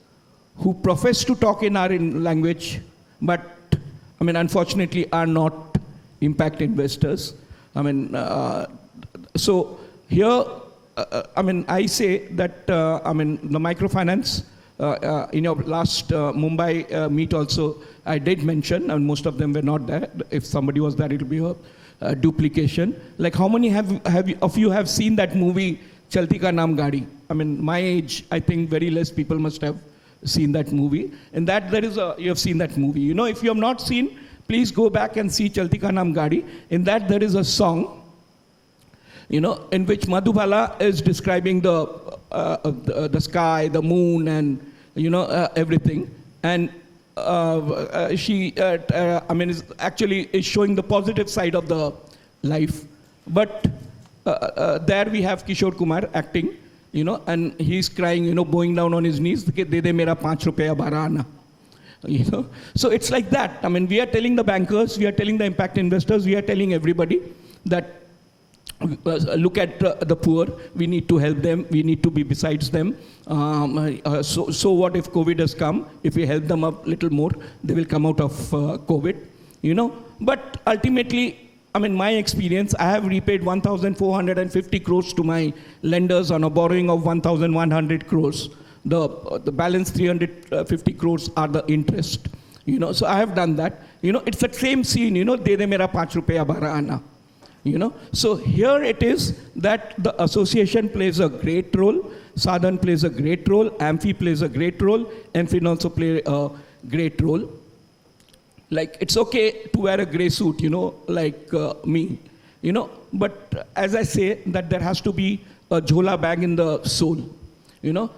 Speaker 7: who profess to talk in our language, but unfortunately are not impact investors. So here, I say that, the microfinance, in your last Mumbai meet also, I did mention, and most of them were not there. If somebody was there, it'll be a duplication. Like, how many of you have seen that movie, Chalti Ka Naam Gaadi? My age, I think very less people must have seen that movie. In that, you have seen that movie. If you have not seen, please go back and see Chalti Ka Naam Gaadi. In that, there is a song, in which Madhubala is describing the sky, the moon, and everything, and she is actually showing the positive side of the life. But there we have Kishore Kumar acting, and he's crying, bowing down on his knees. De de mera 5 rupeya bara ana. So it's like that. We are telling the bankers, we are telling the impact investors, we are telling everybody that look at the poor, we need to help them, we need to be besides them. So what if COVID has come? If we help them a little more, they will come out of COVID, But ultimately, my experience, I have repaid 1,450 crores to my lenders on a borrowing of 1,100 crores. The balance 350 crores are the interest, So I have done that. It's that same scene, de de mera 5 rupeya bara ana. So here it is that the association plays a great role, Sadhan plays a great role, Amphi plays a great role, MFin also play a great role. Like, it's okay to wear a gray suit, like me, but as I say, that there has to be a jhola bag in the soul,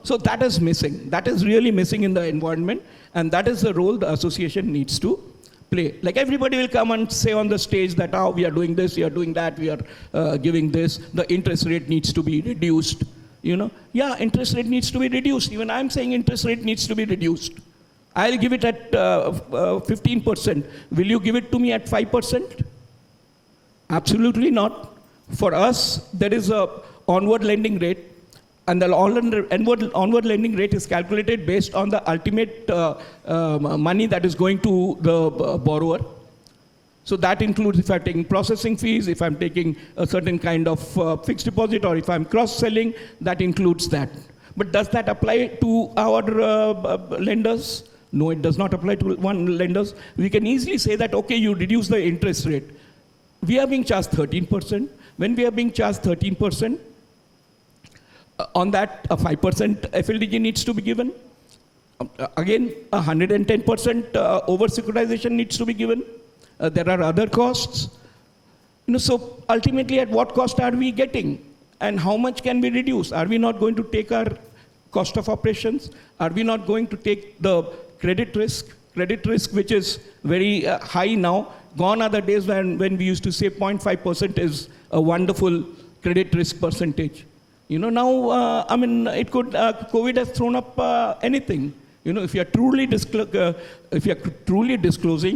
Speaker 7: So that is missing. That is really missing in the environment, and that is the role the association needs to play. Like, everybody will come and say on the stage that, we are doing this, we are doing that, we are giving this, the interest rate needs to be reduced, Yeah, interest rate needs to be reduced. Even I'm saying interest rate needs to be reduced. I'll give it at 15%. Will you give it to me at 5%? Absolutely not. For us, there is a onward lending rate, and the onward lending rate is calculated based on the ultimate money that is going to the borrower. So that includes if I'm taking processing fees, if I'm taking a certain kind of fixed deposit, or if I'm cross-selling, that includes that. But does that apply to our lenders? No, it does not apply to one lenders. We can easily say that, okay, you reduce the interest rate. We are being charged 13%. When we are being charged 13%, on that, a 5% FLDG needs to be given. Again, 110% over-securitization needs to be given. There are other costs. So ultimately, at what cost are we getting? And how much can we reduce? Are we not going to take our cost of operations? Are we not going to take the credit risk? Credit risk, which is very high now. Gone are the days when we used to say 0.5% is a wonderful credit risk percentage. Now, it could, COVID has thrown up anything. If you are truly disclosing,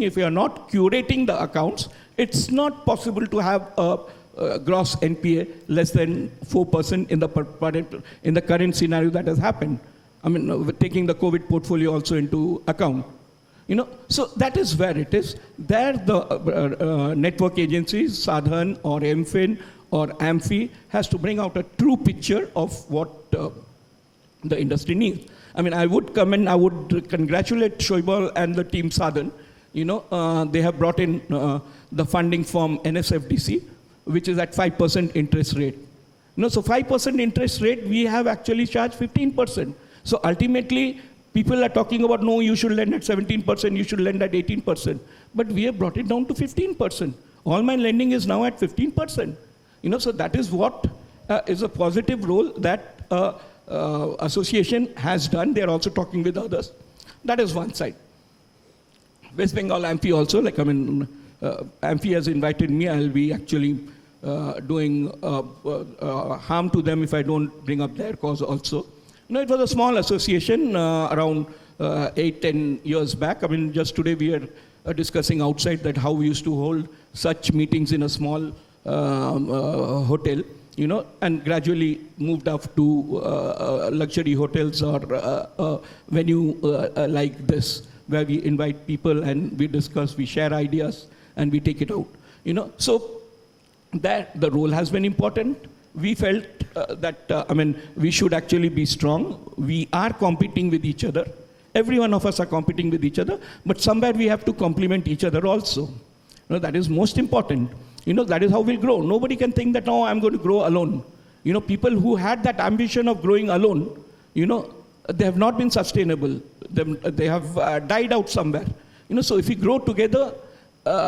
Speaker 7: if you are not curating the accounts, it's not possible to have a gross NPA less than 4% in the current scenario that has happened. Taking the COVID portfolio also into account. So that is where it is. There, the network agencies, Sadhan or MFin or Amphi, has to bring out a true picture of what the industry needs. I would congratulate Shoibal and the team Sadhan. They have brought in the funding from NSFDC, which is at 5% interest rate. So 5% interest rate, we have actually charged 15%. So ultimately, people are talking about, no, you should lend at 17%, you should lend at 18%. But we have brought it down to 15%. All my lending is now at 15%. So that is what is a positive role that association has done. They are also talking with others. That is one side. West Bengal AMFI also, AMFI has invited me. I'll be actually doing harm to them if I don't bring up their cause also. It was a small association around 8-10 years back. Just today we are discussing outside that how we used to hold such meetings in a small hotel, and gradually moved up to luxury hotels or venue like this, where we invite people and we discuss, we share ideas, and we take it out. So that the role has been important. We felt that, we should actually be strong. We are competing with each other. Every one of us are competing with each other, but somewhere we have to complement each other also. That is most important. That is how we'll grow. Nobody can think that, no, I'm going to grow alone. People who had that ambition of growing alone, they have not been sustainable. They have died out somewhere. So if we grow together,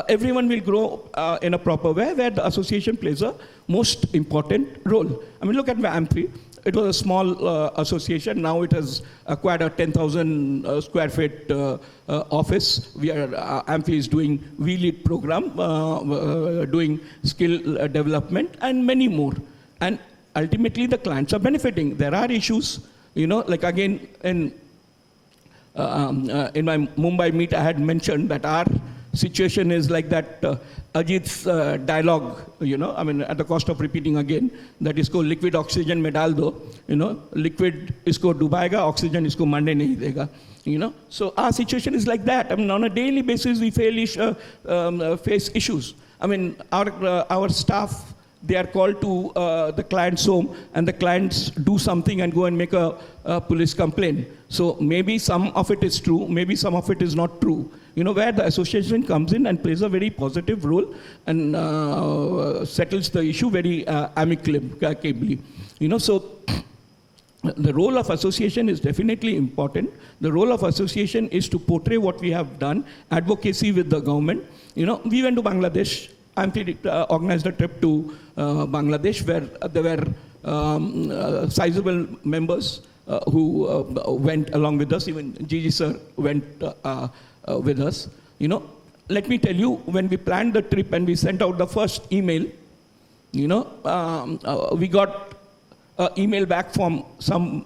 Speaker 7: everyone will grow in a proper way, where the association plays a most important role. Look at AMFI. It was a small association. Now it has acquired a 10,000 square feet office. AMFI is doing WeLead program, doing skill development, and many more. And ultimately, the clients are benefiting. There are issues, again, in my Mumbai meet, I had mentioned that our situation is like that Ajit's dialogue, at the cost of repeating again, that isko liquid oxygen mein dal do, liquid isko dubaiga, oxygen isko mande nahi dega, So our situation is like that. On a daily basis, we face issues. Our staff, they are called to the client's home, and the clients do something and go and make a police complaint. So maybe some of it is true, maybe some of it is not true. Where the association comes in and plays a very positive role and settles the issue very amicably. So the role of association is definitely important. The role of association is to portray what we have done, advocacy with the government. We went to Bangladesh. AMFI organized a trip to Bangladesh, where there were sizable members who went along with us. Even Gigi sir went with us. Let me tell you, when we planned the trip and we sent out the first email, we got an email back from some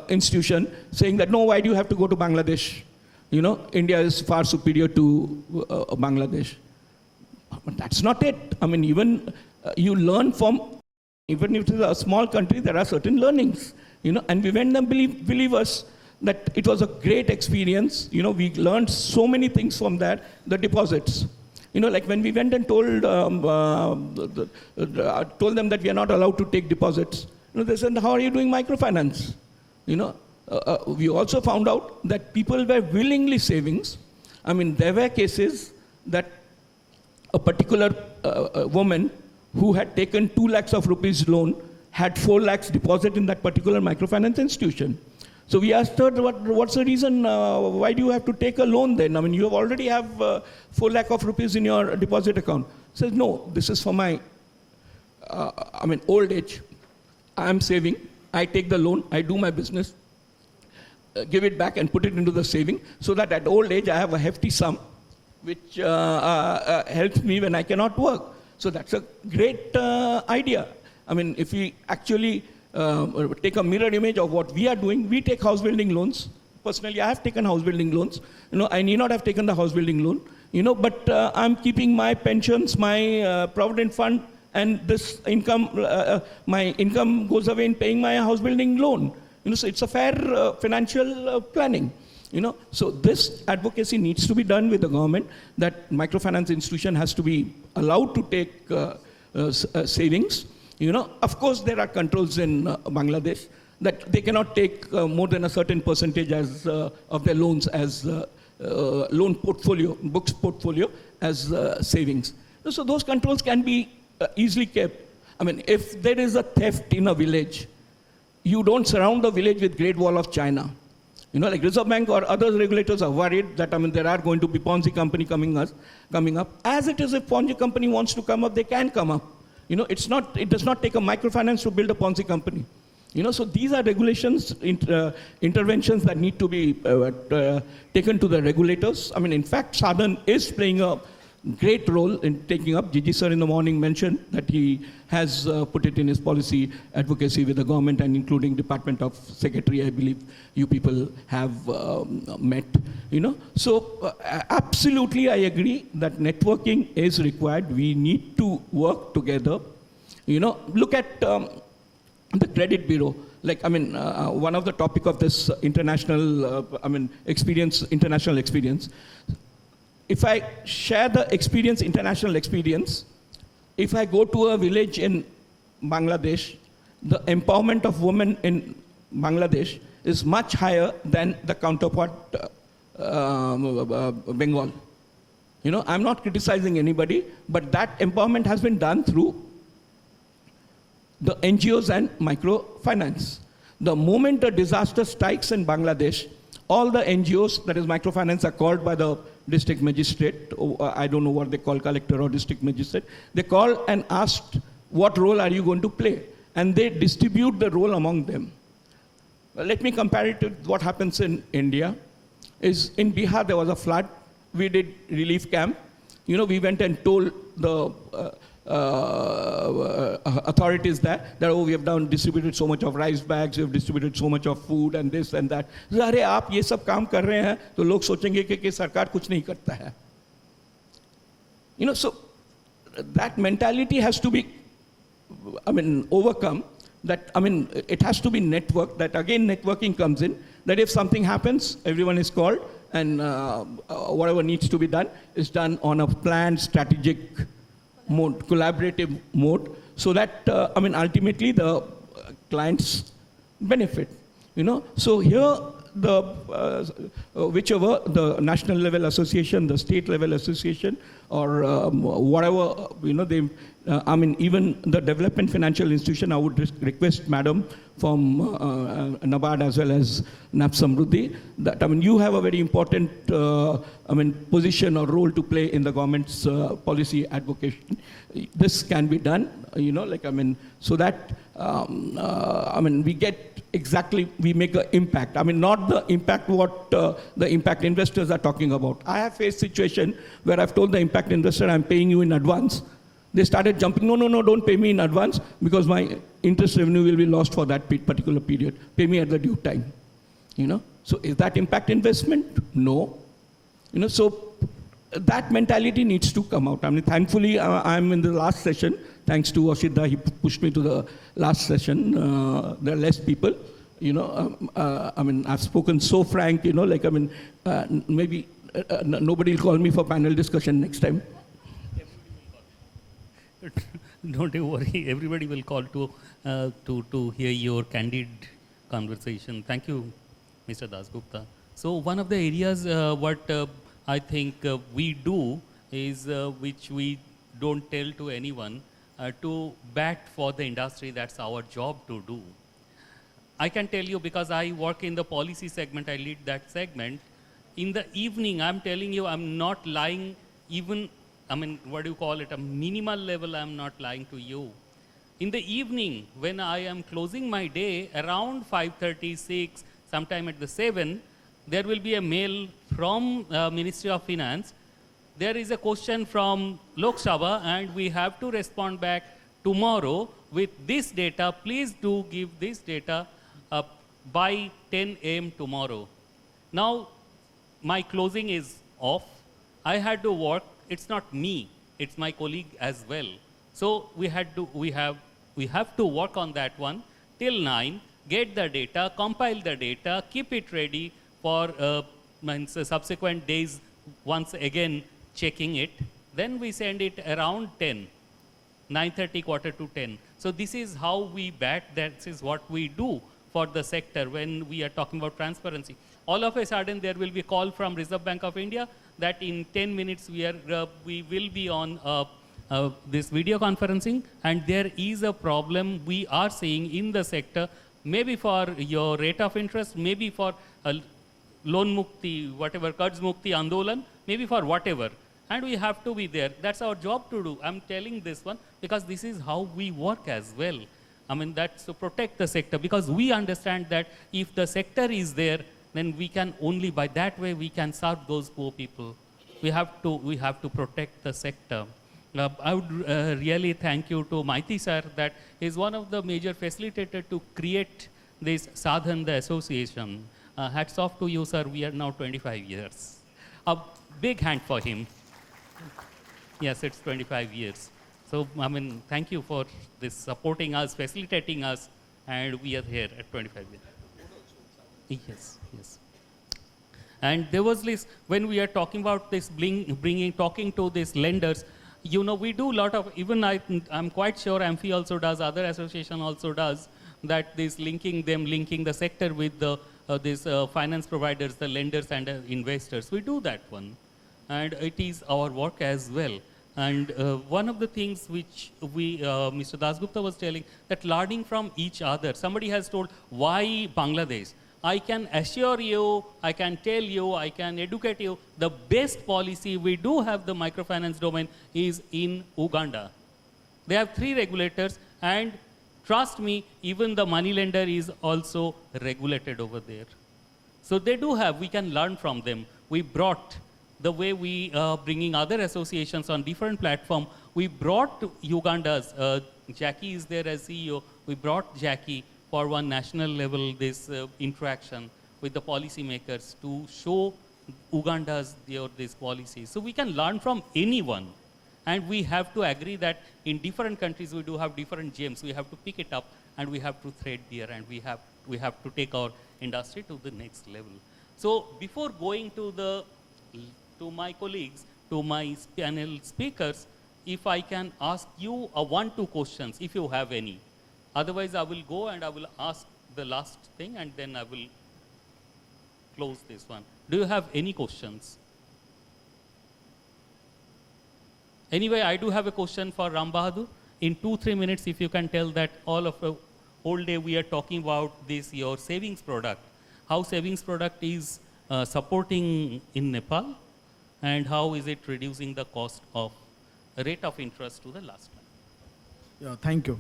Speaker 7: institution saying that, no, why do you have to go to Bangladesh? India is far superior to Bangladesh. But that's not it. Even you learn from, even if it is a small country, there are certain learnings, and we went and believe us that it was a great experience. We learned so many things from that. The deposits, like when we went and told them that we are not allowed to take deposits, they said, how are you doing microfinance? We also found out that people were willingly savings. There were cases that a particular woman who had taken 2 lakhs of rupees loan had 4 lakhs deposit in that particular microfinance institution. So we asked her, what's the reason, why do you have to take a loan then? You already have 4 lakh of rupees in your deposit account. She says, no, this is for my, old age. I am saving, I take the loan, I do my business, give it back and put it into the saving, so that at old age I have a hefty sum, which helps me when I cannot work. So that's a great idea. If we actually take a mirror image of what we are doing, we take house building loans. Personally, I have taken house building loans. I need not have taken the house building loan, but I'm keeping my pensions, my provident fund, and this income, my income goes away in paying my house building loan. So it's a fair financial planning. So this advocacy needs to be done with the government, that microfinance institution has to be allowed to take savings. Of course, there are controls in Bangladesh that they cannot take more than a certain percentage as of their loans as loan portfolio, books portfolio as savings. So those controls can be easily kept. If there is a theft in a village, you don't surround the village with Great Wall of China. You know, like Reserve Bank or other regulators are worried that, I mean, there are going to be Ponzi company coming up. As it is, if Ponzi company wants to come up, they can come up. You know, it does not take a microfinance to build a Ponzi company. You know, so these are regulations, interventions that need to be taken to the regulators. I mean, in fact, Sadhan is playing a great role in taking up. Gigi sir in the morning mentioned that he has put it in his policy advocacy with the government and including Department of Secretary, I believe you people have met, you know. So absolutely I agree that networking is required. We need to work together. You know, look at the credit bureau. Like, I mean, one of the topic of this international, international experience. If I share the experience, international experience, if I go to a village in Bangladesh, the empowerment of women in Bangladesh is much higher than the counterpart Bengal. You know, I'm not criticizing anybody, but that empowerment has been done through the NGOs and microfinance. The moment a disaster strikes in Bangladesh, all the NGOs, that is microfinance, are called by the district magistrate, I don't know what they call, collector or district magistrate. They call and asked, what role are you going to play? And they distribute the role among them. Well, let me compare it to what happens in India. Is in Bihar there was a flood. We did relief camp. You know, we went and told the authorities that oh, we have distributed so much of rice bags, we have distributed so much of food and this and that. अरे आप ये सब काम कर रहे हैं तो लोग सोचेंगे कि सरकार कुछ नहीं करता है. You know, so that mentality has to be, I mean, overcome. That, I mean, it has to be networked. That again, networking comes in. That if something happens, everyone is called, and whatever needs to be done is done on a planned, strategic mode, collaborative mode, so that, I mean, ultimately the clients benefit, you know. So here, the whichever, the national level association, the state level association, or whatever, you know, they, I mean, even the development financial institution, I would request Madam from NABARD as well as NAP Samruddhi, that, I mean, you have a very important, I mean, position or role to play in the government's policy advocacy. This can be done, you know, like, I mean, so that, I mean, we get exactly, we make an impact. I mean, not the impact what the impact investors are talking about. I have faced situation where I've told the impact investor, I'm paying you in advance. They started jumping, no, don't pay me in advance because my interest revenue will be lost for that particular period. Pay me at the due time, you know. So is that impact investment? No. You know, so that mentality needs to come out. I mean, thankfully, I'm in the last session. Thanks to Ashida, he pushed me to the last session. There are less people, you know. I mean, I've spoken so frank, you know, like, I mean, maybe nobody will call me for panel discussion next time.
Speaker 2: Don't you worry, everybody will call to hear your candid conversation. Thank you, Mr. Dasgupta. So one of the areas what I think we do is, which we don't tell to anyone, to bat for the industry. That's our job to do. I can tell you, because I work in the policy segment, I lead that segment. In the evening, I'm telling you, I'm not lying even, I mean, what do you call it, a minimal level, I'm not lying to you. In the evening, when I am closing my day, around 5:36, sometime at the 7, there will be a mail from Ministry of Finance. There is a question from Lok Sabha, and we have to respond back tomorrow with this data. Please do give this data by 10 a.m. tomorrow. Now, my closing is off. I had to work. It's not me, it's my colleague as well. So we have to work on that one till 9, get the data, compile the data, keep it ready for subsequent days, once again checking it. Then we send it around 10, 9:30, quarter to 10. So this is how we bat, that is what we do for the sector when we are talking about transparency. All of a sudden there will be a call from Reserve Bank of India that in 10 minutes we will be on this video conferencing, and there is a problem we are seeing in the sector. maybe for your rate of interest, maybe for a loan mukti, whatever, Karz mukti Andolan, maybe for whatever. And we have to be there. That's our job to do. I'm telling this one because this is how we work as well. I mean, that's to protect the sector, because we understand that if the sector is there, then we can only, by that way, we can serve those poor people. We have to protect the sector. I would really thank you to Maiti sir, that is one of the major facilitators to create this Sadhan, the association. Hats off to you, sir. We are now 25 years. A big hand for him. Yes, it's 25 years. So, I mean, thank you for this supporting us, facilitating us, and we are here at 25 years. Yes, yes. And there was this, when we are talking about this talking to these lenders, you know, we do a lot of, even I'm quite sure Amphi also does, other association also does, that this linking the sector with the finance providers, the lenders and investors. We do that one. And it is our work as well. And one of the things which Mr. Dasgupta was telling, that learning from each other. Somebody has told, why Bangladesh? I can assure you, I can tell you, I can educate you, the best policy we do have the microfinance domain is in Uganda. They have 3 regulators, and trust me, even the money lender is also regulated over there. So they do have, we can learn from them. We brought, the way we bringing other associations on different platform, we brought Uganda's, Jackie is there as CEO, we brought Jackie for one national level, this interaction with the policymakers to show Uganda's these policies. So we can learn from anyone. And we have to agree that in different countries we do have different gems. We have to pick it up and we have to thread there, and we have to take our industry to the next level. So before going to my colleagues, to my panel speakers, if I can ask you 1-2 questions, if you have any. Otherwise, I will go and I will ask the last thing, and then I will close this one. Do you have any questions? Anyway, I do have a question for Ram Bahadur. In 2-3 minutes, if you can tell that all of the whole day we are talking about this, your savings product, how savings product is supporting in Nepal, and how is it reducing the cost of rate of interest to the last line?
Speaker 6: Yeah, thank you.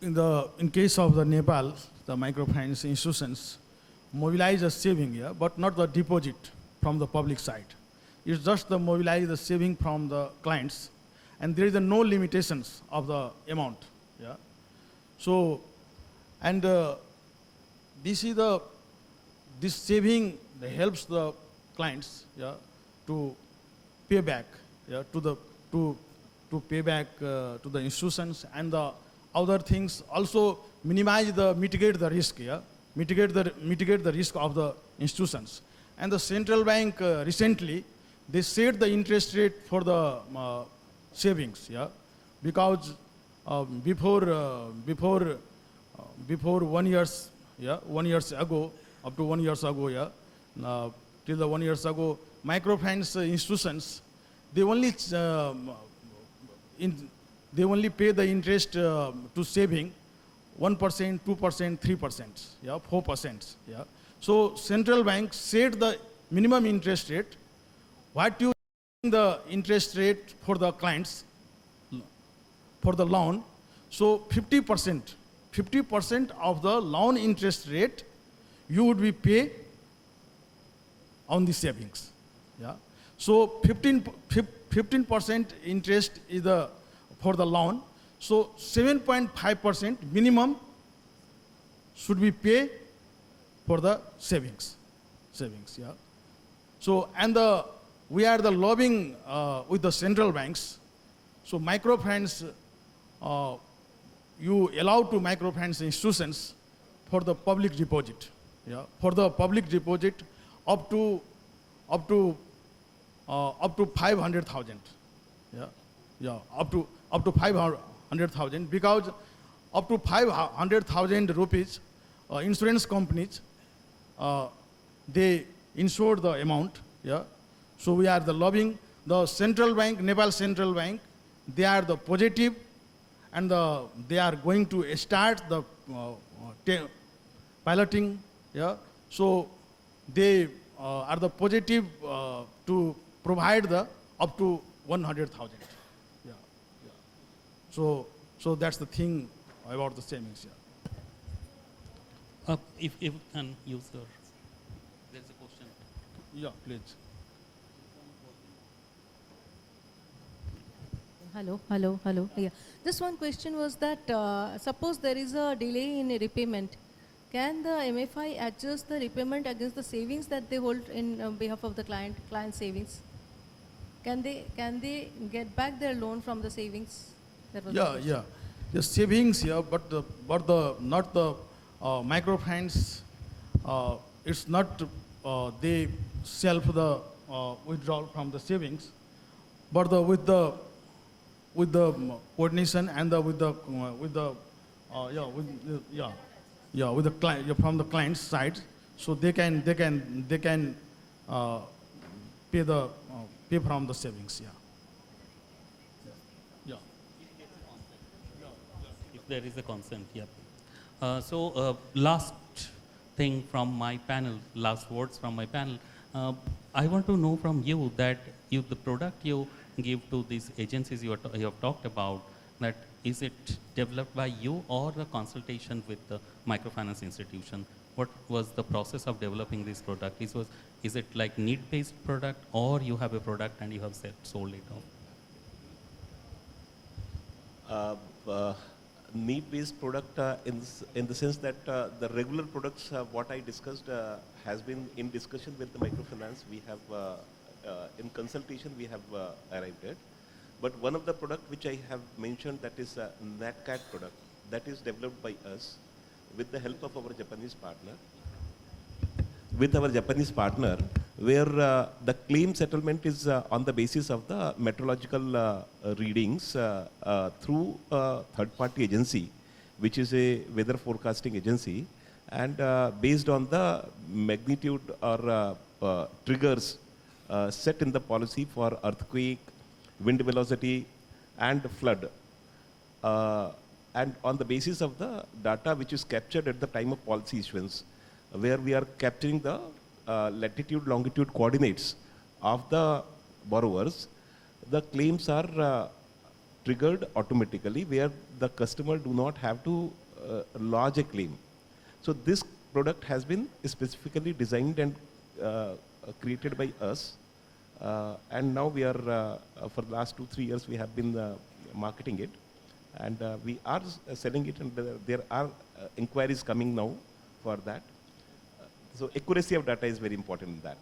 Speaker 6: In case of the Nepal, the microfinance institutions mobilize the saving here, but not the deposit from the public side. It's just the mobilize the saving from the clients, and there is no limitations of the amount. Yeah. So, and this saving helps the clients, yeah, to pay back, yeah, to pay back to the institutions, and the other things also mitigate the risk, yeah, mitigate the risk of the institutions. And the central bank recently, they set the interest rate for the savings, yeah, because before 1 year, yeah, 1 year ago, up to 1 year ago, yeah, till the 1 year ago, microfinance institutions, they only pay the interest to saving 1%, 2%, 3%, yeah, 4%, yeah. So central bank set the minimum interest rate. What you the interest rate for the clients for the loan? So 50% of the loan interest rate you would be pay on the savings, yeah. So 15% interest is for the loan. So 7.5% minimum should be pay for the savings, yeah. So, and we are the lobbying with the central banks. So microfinance, you allow to microfinance institutions for the public deposit, yeah, for the public deposit up to 500,000, yeah, up to 500,000, because up to 500,000 rupees, insurance companies, they insure the amount, yeah. So we are the lobbying, the central bank, Nepal Central Bank, they are the positive, and they are going to start the piloting. Yeah, so they are the positive to provide the up to 100,000. Yeah, yeah. So that's the thing about the savings. Yeah.
Speaker 2: If you can use your, there's a question.
Speaker 6: Yeah, please.
Speaker 5: Hello. Yeah. Just one question was that suppose there is a delay in repayment, can the MFI adjust the repayment against the savings that they hold in behalf of the client savings? Can they get back their loan from the savings? That was the
Speaker 6: Yeah,
Speaker 5: question.
Speaker 6: yeah. The savings, yeah, but the not the microfinance. It's not they self the withdrawal from the savings, but with the coordination and with the with the client, from the client's side, so they can pay the pay from the savings. Yeah. Yeah.
Speaker 2: If there is a consent, yeah. Last thing from my panel, last words from my panel. I want to know from you that the product you give to these agencies you have talked about, that is it developed by you or the consultation with the microfinance institution? What was the process of developing this product? Is it like need-based product, or you have a product and you have sold it off?
Speaker 4: Need-based product in the sense that the regular products, what I discussed, has been in discussion with the microfinance. We have, in consultation, we have arrived at. But one of the product which I have mentioned, that is a NatCat product, that is developed by us with the help of our Japanese partner. Where the claim settlement is on the basis of the meteorological readings through a third-party agency, which is a weather forecasting agency, and based on the magnitude or triggers set in the policy for earthquake, wind velocity, and flood. And on the basis of the data which is captured at the time of policy issuance, where we are capturing the latitude, longitude coordinates of the borrowers, the claims are triggered automatically, where the customer do not have to lodge a claim. So this product has been specifically designed and created by us, and now we are for the last 2-3 years we have been marketing it, and we are selling it, and there are inquiries coming now for that. So accuracy of data is very important in that.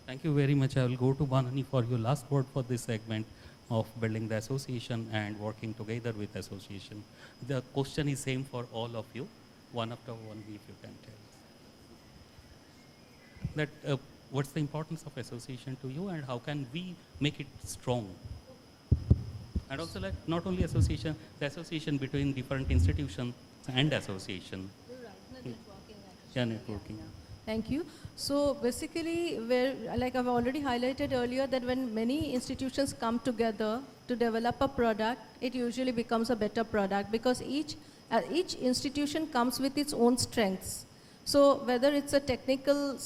Speaker 2: Thank you very much. I will go to Banani for your last word for this segment of building the association and working together with association. The question is same for all of you, one after one, if you can tell us. That what's the importance of association to you, and how can we make it strong? And also, like, not only association, the association between different institutions and association. Yeah, networking.
Speaker 5: Thank you. So basically, like I've already highlighted earlier, that when many institutions come together to develop a product, it usually becomes a better product, because each institution comes with its own strengths. So whether it's a technical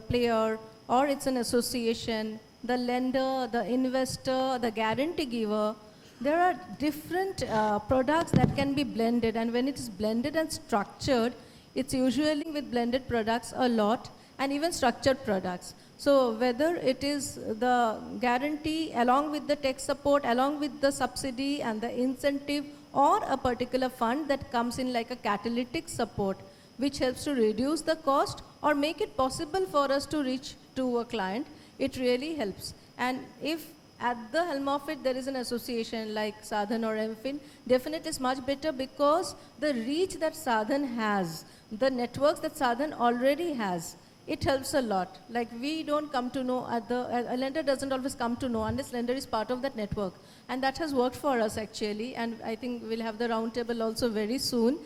Speaker 5: player or it's an association, the lender, the investor, the guarantee giver, there are different products that can be blended, and when it is blended and structured, it's usually with blended products a lot, and even structured products. So whether it is the guarantee along with the tech support, along with the subsidy and the incentive, or a particular fund that comes in like a catalytic support, which helps to reduce the cost or make it possible for us to reach to a client, it really helps. And if at the helm of it there is an association like Sadhan or MFin, definitely it's much better, because the reach that Sadhan has, the networks that Sadhan already has, it helps a lot. Like, we don't come to know, a lender doesn't always come to know unless lender is part of that network. And that has worked for us actually, and I think we'll have the roundtable also very soon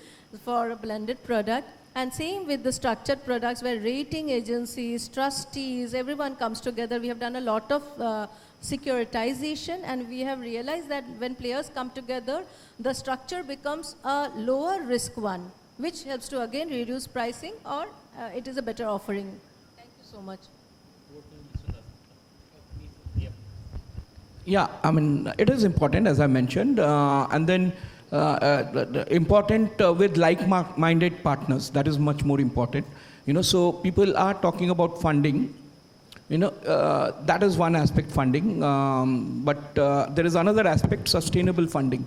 Speaker 5: for a blended product. And same with the structured products, where rating agencies, trustees, everyone comes together. We have done a lot of securitization, and we have realized that when players come together, the structure becomes a lower risk one, which helps to again reduce pricing, or it is a better offering. Thank you so much.
Speaker 7: Yeah, I mean, it is important, as I mentioned, and then important with like-minded partners. That is much more important. So people are talking about funding. That is one aspect, funding. But there is another aspect, sustainable funding.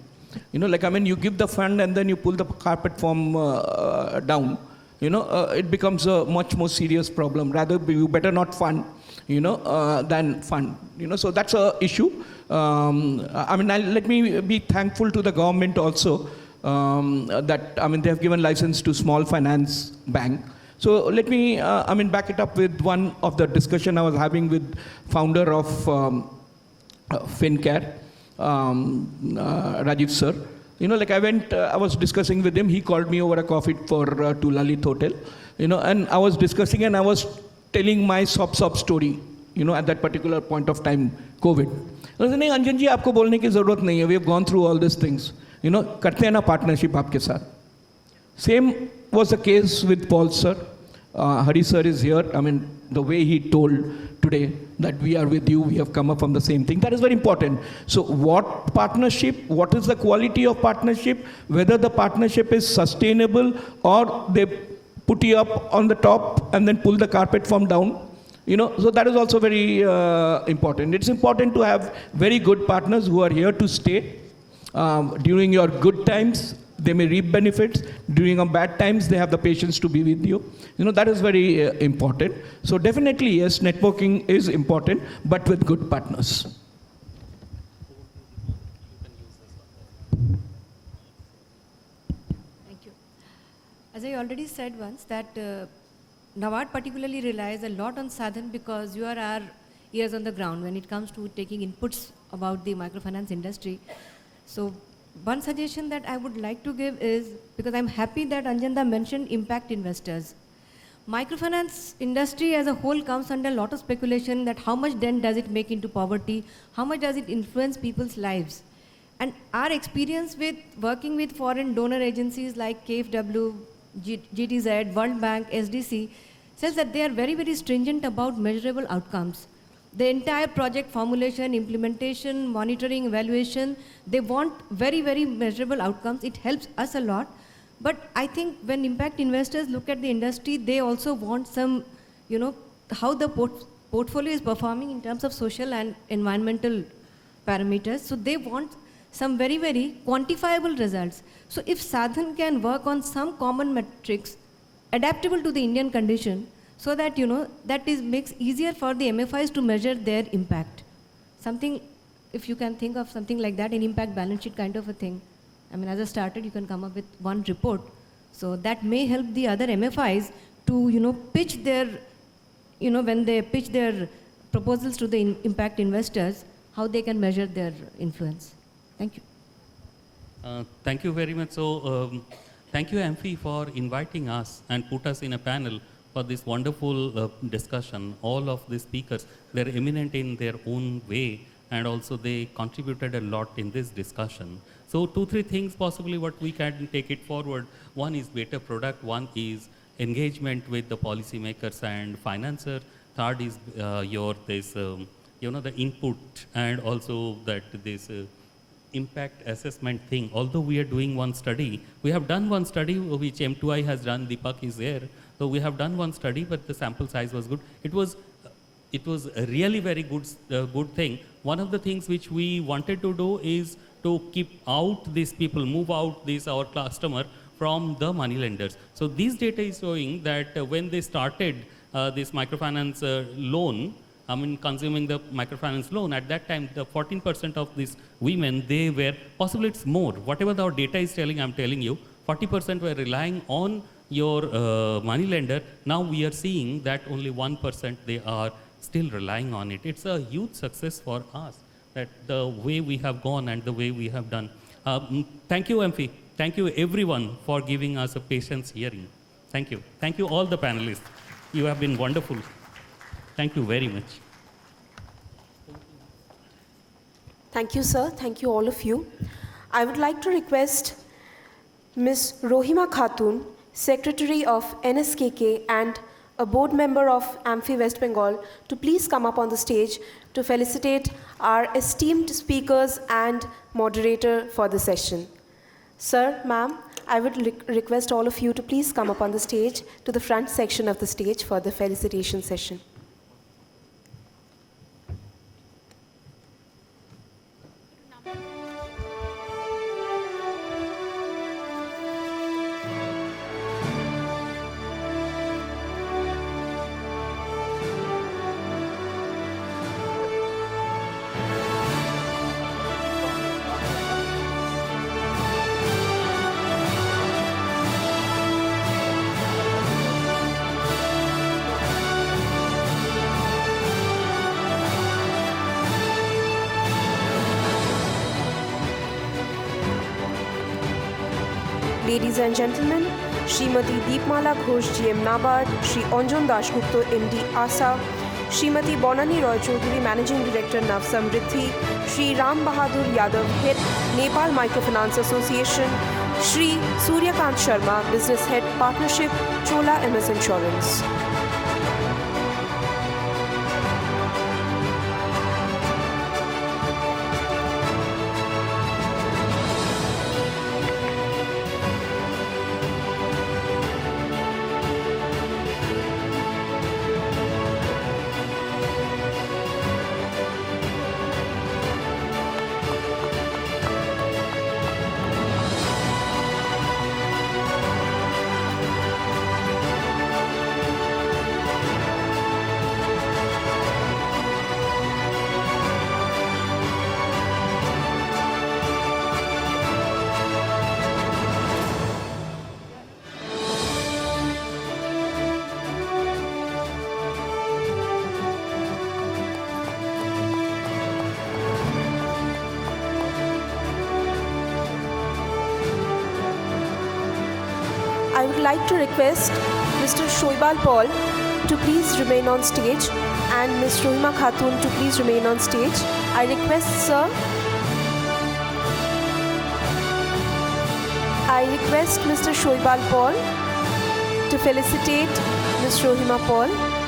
Speaker 7: You give the fund and then you pull the carpet from down. It becomes a much more serious problem. Rather, you better not fund, than fund. So that's a issue. Let me be thankful to the government also that, they have given license to small finance bank. So let me, back it up with one of the discussion I was having with founder of FinCare, Rajiv sir. I was discussing with him. He called me over a coffee to Lalit Hotel, and I was discussing and I was telling my sob story, at that particular point of time, COVID. I was saying, Anjan ji, आपको बोलने की ज़रूरत नहीं है. We have gone through all these things. करते हैं ना partnership आपके साथ. Same was the case with Paul sir. Hari sir is here. The way he told today that we are with you, we have come up from the same thing. That is very important. So what partnership, what is the quality of partnership, whether the partnership is sustainable or they put you up on the top and then pull the carpet from down. So that is also very important. It's important to have very good partners who are here to stay. During your good times, they may reap benefits. During your bad times, they have the patience to be with you. That is very important. So definitely, yes, networking is important, but with good partners.
Speaker 3: Thank you. As I already said once, that NABARD particularly relies a lot on Sadhan because you are our ears on the ground when it comes to taking inputs about the microfinance industry. So one suggestion that I would like to give is, because I'm happy that Anjanda mentioned impact investors. Microfinance industry as a whole comes under a lot of speculation that how much dent does it make into poverty, how much does it influence people's lives. And our experience with working with foreign donor agencies like KfW, GTZ, World Bank, SDC, says that they are very, very stringent about measurable outcomes. The entire project formulation, implementation, monitoring, evaluation, they want very, very measurable outcomes. It helps us a lot. But I think when impact investors look at the industry, they also want some, how the portfolio is performing in terms of social and environmental parameters. So they want some very, very quantifiable results. So if Sadhan can work on some common metrics adaptable to the Indian condition, so that, that makes easier for the MFIs to measure their impact. Something, if you can think of something like that, an impact balance sheet kind of a thing. As a starter, you can come up with one report. So that may help the other MFIs to, pitch their, when they pitch their proposals to the impact investors, how they can measure their influence. Thank you.
Speaker 2: Thank you very much. So, thank you, Amphi, for inviting us and put us in a panel for this wonderful discussion. All of the speakers, they're eminent in their own way, and also they contributed a lot in this discussion. So 2-3 things possibly what we can take it forward. One is better product, one is engagement with the policymakers and financier. Third is the input, and also that this impact assessment thing. Although we are doing one study, we have done one study which M2I has done, Deepak is there. So we have done one study, but the sample size was good. It was a really very good thing. One of the things which we wanted to do is to keep out these people, move out our customer from the money lenders. So this data is showing that when they started this microfinance loan, consuming the microfinance loan, at that time, the 14% of these women, they were, possibly it's more, whatever the data is telling, I'm telling you, 40% were relying on your money lender. Now we are seeing that only 1% they are still relying on it. It's a huge success for us, that the way we have gone and the way we have done. Thank you, Amphi. Thank you, everyone, for giving us a patience hearing. Thank you. Thank you, all the panelists. You have been wonderful. Thank you very much.
Speaker 1: Thank you, sir. Thank you, all of you. I would like to request Ms. Rohima Khatun, Secretary of NSKK and a board member of Amphi West Bengal, to please come up on the stage to felicitate our esteemed speakers and moderator for the session. Sir, ma'am, I would request all of you to please come up on the stage to the front section of the stage for the felicitation session. Ladies and gentlemen, Srimati Deepmala Ghosh, GM NABARD, Shri Anjan Dashgupta, MD ASA, Srimati Bonani Roy Chaudhary, Managing Director Nav Samriddhi, Shri Ram Bahadur Yadav, Head Nepal Microfinance Association, Shri Suryakant Sharma, Business Head Partnership, Chola MS Insurance. I would like to request Mr. Shoibal Paul to please remain on stage and Ms. Rohima Khatun to please remain on stage. I request, sir, I request Mr. Shoibal Paul to felicitate Ms. Rohima Paul.